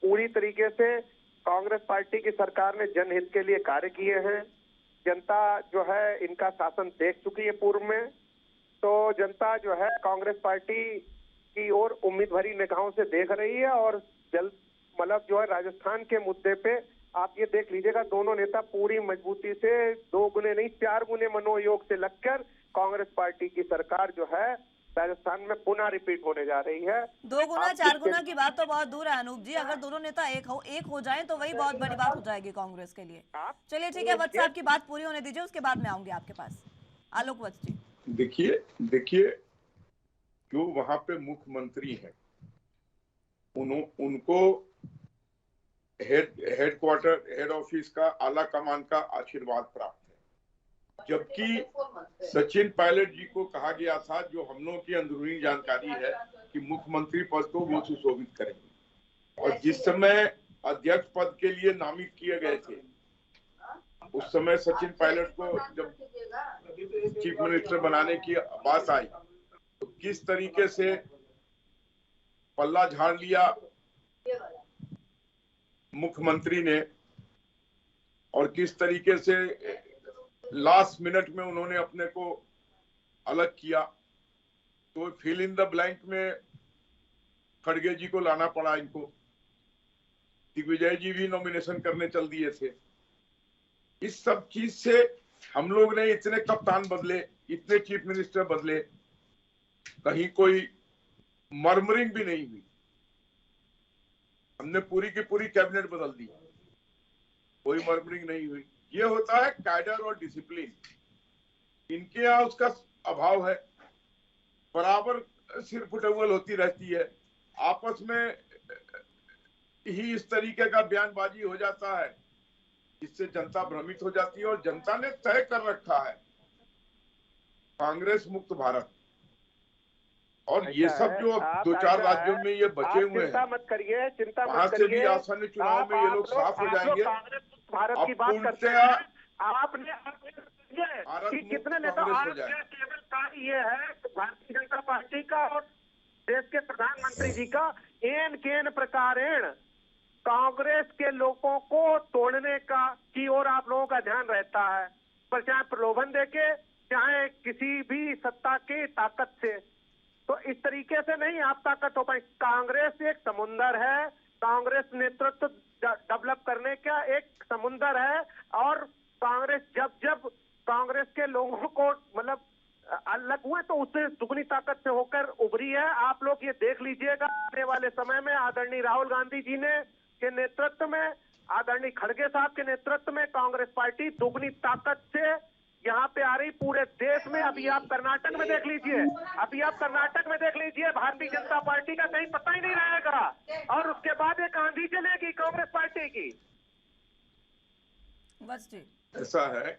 पूरी तरीके से कांग्रेस पार्टी की सरकार ने जनहित के लिए कार्य किए हैं। जनता जो है इनका शासन देख चुकी है पूर्व में, तो जनता जो है कांग्रेस पार्टी की ओर उम्मीद भरी निगाहों से देख रही है। और जल्द मतलब जो है राजस्थान के मुद्दे पे आप ये देख लीजिएगा, दोनों नेता पूरी मजबूती से 2 गुने नहीं 4 गुने मनोयोग से लगकर कांग्रेस पार्टी की सरकार जो है राजस्थान में पुनः रिपीट होने जा रही है। 2 गुना 4 गुना की बात तो बहुत दूर है अनूप जी। अगर दोनों नेता एक हो जाएं तो वही बहुत बड़ी बात हो जाएगी कांग्रेस के लिए। चलिए ठीक है, वत्स साहब की बात पूरी होने दीजिए, उसके बाद मैं आऊंगी आपके पास। आलोक वत्स जी, देखिए जो वहां पे मुख्यमंत्री है उनको हेड ऑफिस का आला कमान का आशीर्वाद प्राप्त है, जबकि सचिन पायलट जी को कहा गया था, जो हम लोगों की अंदरूनी जानकारी है, कि मुख्यमंत्री पद को वो सुशोभित करेंगे। और जिस समय अध्यक्ष पद के लिए नामित किए गए थे, उस समय सचिन पायलट को जब चीफ मिनिस्टर बनाने की बात आई तो किस तरीके से पल्ला झाड़ लिया मुख्यमंत्री ने, और किस तरीके से लास्ट मिनट में उन्होंने अपने को अलग किया। तो फिल इन द ब्लैंक में खड़गे जी को लाना पड़ा इनको। दिग्विजय जी भी नॉमिनेशन करने चल दिए थे। इस सब चीज से हम लोग ने इतने कप्तान बदले, इतने चीफ मिनिस्टर बदले, कहीं कोई मर्मरिंग भी नहीं हुई। हमने पूरी की पूरी कैबिनेट बदल दी, कोई मर्मरिंग नहीं हुई। ये होता है कैडर और डिसिप्लिन। इनके यहाँ उसका अभाव है, बराबर सिर फुटौल होती रहती है, आपस में ही इस तरीके का बयानबाजी हो जाता है जिससे जनता भ्रमित हो जाती है। और जनता ने तय कर रखा है कांग्रेस मुक्त भारत, और ये सब जो 2-4 राज्यों में ये बचे हुए हैं, मत करिए, चिंता वहां मत से भी करिए। आसन्न चुनाव में ये लोग साफ हो जाएंगे। भारत की अब बात करते पूर्णतया हैं, आपने कि कितने नेता कांग्रेस हो आज जाए। केवल कार्य ये है भारतीय जनता पार्टी का और देश के प्रधानमंत्री जी का एन केन प्रकारेण कांग्रेस के लोगों को तोड़ने का की ओर आप लोगों का ध्यान रहता है, पर चाहे प्रलोभन देके चाहे किसी भी सत्ता की ताकत से। तो इस तरीके से नहीं आप ताकत हो पाए। कांग्रेस एक समुंदर है, कांग्रेस नेतृत्व डेवलप करने का एक समुंदर है, और कांग्रेस जब कांग्रेस के लोगों को मतलब अलग हुए तो उससे दुगनी ताकत से होकर उभरी है। आप लोग ये देख लीजिएगा, आने वाले समय में आदरणीय राहुल गांधी जी ने के नेतृत्व में, आदरणीय खड़गे साहब के नेतृत्व में कांग्रेस पार्टी दुगनी ताकत से यहाँ पे आ रही पूरे देश में। अभी आप कर्नाटक में देख लीजिए, भारतीय जनता पार्टी का कहीं पता ही नहीं रहेगा, और उसके बाद एक आंधी चलेगी कांग्रेस पार्टी की। बस जी, ऐसा है,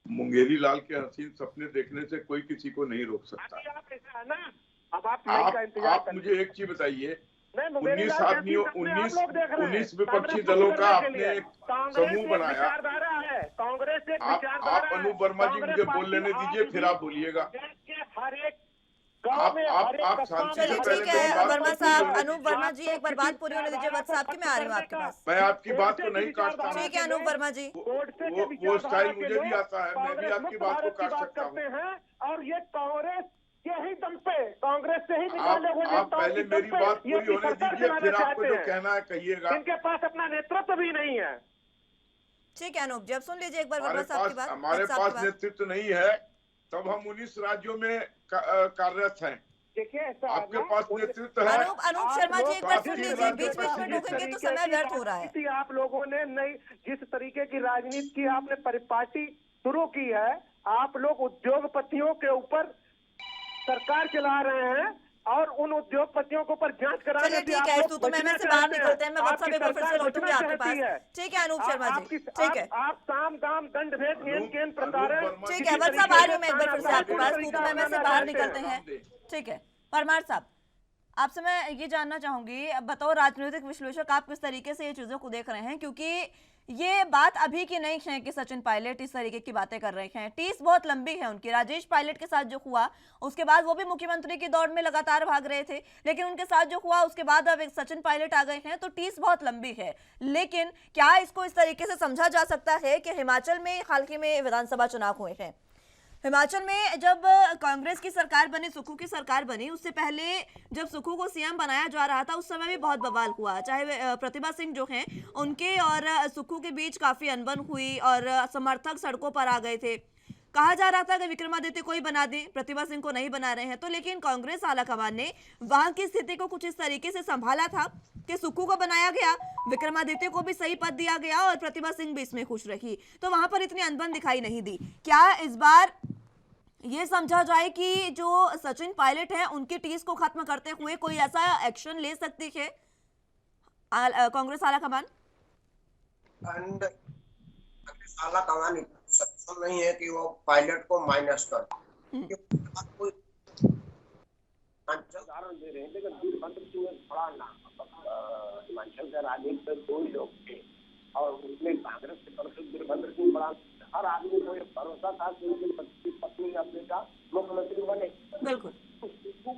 मुंगेरी लाल के हसीन सपने देखने से कोई किसी को नहीं रोक सकता। आप ऐसा है ना, अब आप मई का इंतजार आप मुझे एक चीज बताइए, नहीं, 19 आदमियों 19 विपक्षी दलों का आपने एक समूह बनाया। कांग्रेस एक आप अनूप वर्मा जी मुझे बोल लेने दीजिए, फिर आप बोलिएगा। हर एक आप शांति से चलिए पहले ठीक है मेरी बात वर्मा पूरी साहब, होने अनूप वर्मा जी एक बार बात पूरी होने दीजिए। वत्स साहब की मैं आ रही हूँ आपके पास। मैं आपकी बात को नहीं काटता हूँ। ठीक है अनूप वर्मा जी, वो स्टाइल मुझे भी आता है, मैं भी आपकी बात को काट सकता हूँ। और ये कांग्रेस के ही दम पे, कांग्रेस से ही आप पहले मेरी बात पूरी होने दीजिए, फिर आपको जो कहना है कहिएगा। इनके पास अपना नेतृत्व भी नहीं है। ठीक है अनूप जी, अब सुन लीजिए एक बार वर्मा साहब की बात। हमारे पास नेतृत्व नहीं है, तब हम 19 राज्यों में कार्यरत हैं। देखिए आपके पास नेतृत्व है। अनूप शर्मा जी एक बार सुन लीजिए, बीच बीच में टोकेंगे तो समय व्यर्थ हो रहा है। आप लोगों ने नई जिस तरीके की राजनीति की आपने परिपाटी शुरू की है, आप लोग उद्योगपतियों के ऊपर सरकार चला रहे हैं और उन उद्योगपतियों के ऊपर जांच कराने चलिए से ठीक आप है, लोग तो बचना मैं से बाहर चाहते हैं। निकलते हैं। मैं व्हाट्सएप आपकी एक बार फिर से सरकार लौटूंगी बचना आपके चाहती है। पास। ठीक है अनूप शर्मा जी, ठीक है आप साम दाम दंड भेद केंद्र प्रसारण ठीक है, वत्स साहब आ रही हूँ मैं एक बार फिर से आपके पास, तो मैं से बाहर निकलते हैं। ठीक है परमार साहब, आपसे मैं ये जानना चाहूंगी, बतौर राजनीतिक विश्लेषक आप किस तरीके से ये चीजों को देख रहे हैं, क्योंकि ये बात अभी की नहीं है कि सचिन पायलट इस तरीके की बातें कर रहे हैं। टीस बहुत लंबी है उनकी। राजेश पायलट के साथ जो हुआ उसके बाद वो भी मुख्यमंत्री की दौड़ में लगातार भाग रहे थे, लेकिन उनके साथ जो हुआ उसके बाद अब एक सचिन पायलट आ गए हैं, तो टीस बहुत लंबी है। लेकिन क्या इसको इस तरीके से समझा जा सकता है कि हिमाचल में हाल ही में विधानसभा चुनाव हुए हैं, हिमाचल में जब कांग्रेस की सरकार बनी, सुक्खू की सरकार बनी, उससे पहले जब सुक्खू को सीएम बनाया जा रहा था उस समय भी बहुत बवाल हुआ। चाहे प्रतिभा सिंह जो हैं उनके और सुक्खू के बीच काफी अनबन हुई और समर्थक सड़कों पर आ गए थे। कहा जा रहा था कि विक्रमादित्य को ही बना दें, प्रतिभा सिंह को नहीं बना रहे हैं। तो लेकिन कांग्रेस आलाकमान ने वहां की स्थिति को कुछ इस तरीके से संभाला था कि सुक्खू को बनाया गया, विक्रमादित्य को भी सही पद दिया गया और प्रतिभा सिंह भी इसमें खुश रही, तो वहां पर इतनी अनबन दिखाई नहीं दी। क्या इस बार ये समझा जाए कि जो सचिन पायलट है उनकी टीस को खत्म करते हुए कोई ऐसा एक्शन ले सकती है कांग्रेस आलाकमान? एंड आलाकमान सक्षम नहीं है कि वो पायलट को माइनस कर, उदाहरण दे रहे हैं। लेकिन वीरभद्र सिंह बड़ा नाम हिमाचल का राजनीति में दो ही लोग थे और उसमें कांग्रेस की तरफ से वीरभद्र सिंह बड़ा, हर आदमी को एक भरोसा था कि उनकी पत्नी या बेटा मुख्यमंत्री बने। बिल्कुल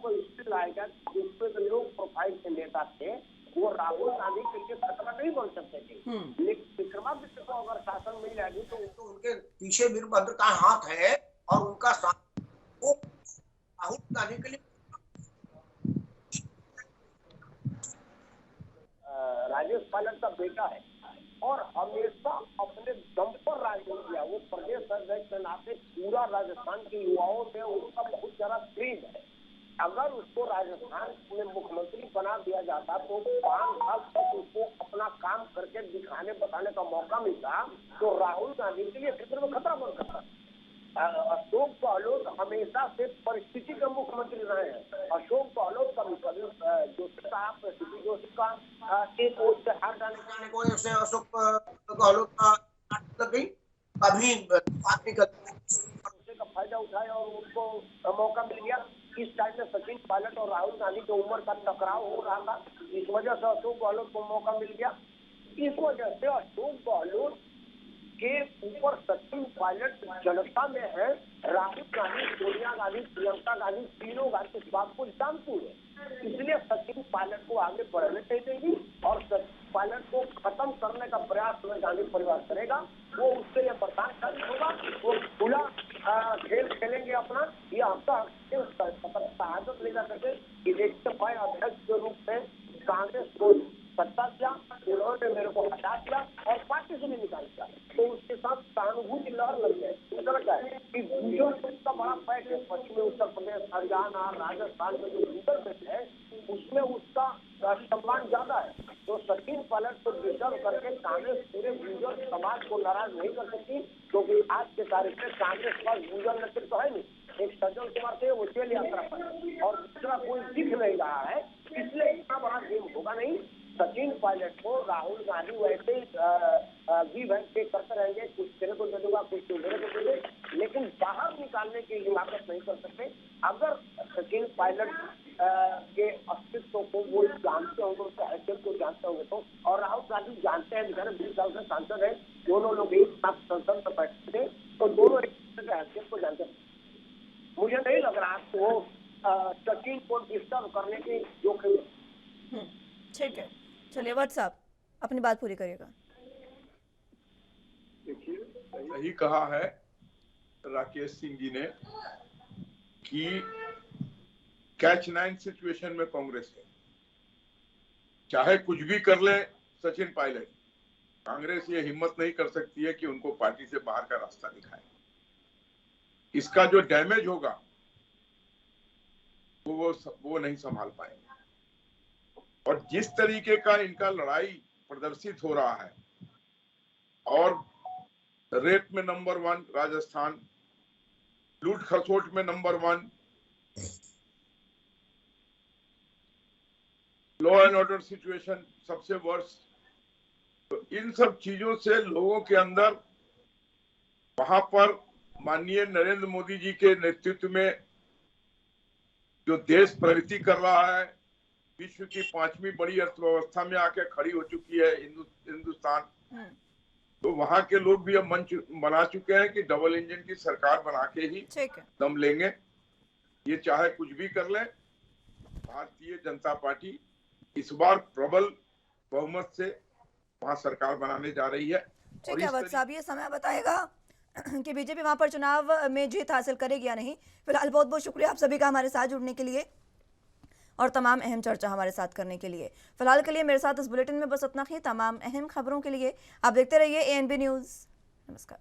को इससे लाएगा जिसमें तो लोग प्रोफाइल के नेता थे, वो राहुल गांधी के लिए खतरा नहीं बन सकते थे। लेकिन विक्रमादित्य को अगर शासन मिल जाएगी तो उनके पीछे वीरभद्र का हाथ है और उनका साथ वो राहुल गांधी के लिए राजेश पायलट का बेटा है और हमेशा अपने दम पर राजनीति किया। वो प्रदेश अध्यक्ष के नाते पूरा राजस्थान के युवाओं से उसका बहुत ज्यादा क्रेज है। अगर उसको राजस्थान में मुख्यमंत्री बना दिया जाता तो 5 साल तक उसको अपना काम करके दिखाने बताने का मौका मिलता तो राहुल गांधी के लिए क्षेत्र में खतरा बन सकता। अशोक गहलोत हमेशा से परिस्थिति के मुख्यमंत्री रहे हैं। अशोक गहलोत का जोशी साहब जोशी का एक ओर से हाथ डालने को अशोक गहलोत का गई, अभी का फायदा उठाया और उनको मौका मिल गया। इस टाइम में सचिन पायलट और राहुल गांधी की उम्र का टकराव हो रहा था, इस वजह से अशोक गहलोत को मौका मिल गया। इस वजह से अशोक गहलोत के ऊपर सचिन पायलट जनता में है। राहुल गांधी, सोनिया गांधी, प्रियंका गांधी तीनों गांधी इस बात को जानती है, इसलिए सचिन पायलट को आगे बढ़ने नहीं देगी और सचिन पायलट को खत्म करने का प्रयास में गांधी परिवार करेगा। वो उसके लिए बर्दाश्त नहीं होगा, वो खुला खेल खेलेंगे अपना। ये आपका शहादत लेकर करके अध्यक्ष के रूप में कांग्रेस को सत्ता दिया, उन्होंने मेरे को हटा दिया और पार्टी से भी निकाल दिया, तो उसके साथ सहानुभूति लहर लग गई। कि गुजर का बड़ा फैक्ट है, पश्चिमी उत्तर प्रदेश, हरियाणा, राजस्थान में जो गुजर बेल्ट है उसमें उसका सम्मान ज्यादा है। तो सचिन पायलट को डिस्टर्ब करके कांग्रेस पूरे गुजर समाज को नाराज नहीं कर सकती, क्योंकि आज के तारीख में कांग्रेस के पास गुजर नेतृत्व तो है नहीं। एक सज्जन कुमार थे वो जेल यात्रा पर और दूसरा कोई दिख नहीं रहा है, इसलिए इतना बड़ा गेम होगा नहीं। सचिन पायलट को राहुल गांधी वैसे ही करते रहेंगे, कुछ तेरे को दे दूंगा, कुछ तेरे को दे दे, लेकिन बाहर निकालने की हिमाकत नहीं कर सकते। अगर सचिन पायलट के अस्तित्व को वो जानते होंगे, उसके हैसियत को जानते होंगे तो, और राहुल गांधी जानते हैं, बेचारे 20 साल से सांसद है, दोनों लोग एक साथ संसद में बैठते थे तो दोनों एक दूसरे के हैसियत को जानते हैं। मुझे नहीं लग रहा कि वो सचिन को डिस्टर्ब करने की जोखिम। ठीक है, चलिए वत्स साहब अपनी बात पूरी करिएगा। देखिए सही कहा है राकेश सिंह जी ने कि कैच 9 सिचुएशन में कांग्रेस है, चाहे कुछ भी कर ले सचिन पायलट, कांग्रेस ये हिम्मत नहीं कर सकती है कि उनको पार्टी से बाहर का रास्ता दिखाए। इसका जो डैमेज होगा वो नहीं संभाल पाएंगे। और जिस तरीके का इनका लड़ाई प्रदर्शित हो रहा है और रेप में नंबर 1 राजस्थान, लूट खसोट में number 1 law and order situation सबसे वर्स्ट। तो इन सब चीजों से लोगों के अंदर वहां पर माननीय नरेंद्र मोदी जी के नेतृत्व में जो देश प्रगति कर रहा है, विश्व की 5वीं बड़ी अर्थव्यवस्था में आके खड़ी हो चुकी है हिंदुस्तान, तो वहां के लोग भी अब मंच बना चुके हैं कि डबल इंजन की सरकार बना के ही दम लेंगे। ये चाहे कुछ भी कर ले, भारतीय जनता पार्टी इस बार प्रबल बहुमत से वहां सरकार बनाने जा रही है। ठीक है वत्स साहब, ये समय बताएगा कि बीजेपी वहां पर चुनाव में जीत हासिल करेगी या नहीं। फिलहाल बहुत बहुत शुक्रिया आप सभी का हमारे साथ जुड़ने के लिए और तमाम अहम चर्चा हमारे साथ करने के लिए। फिलहाल के लिए मेरे साथ इस बुलेटिन में बस इतना ही। तमाम अहम खबरों के लिए आप देखते रहिए ANB न्यूज़। नमस्कार।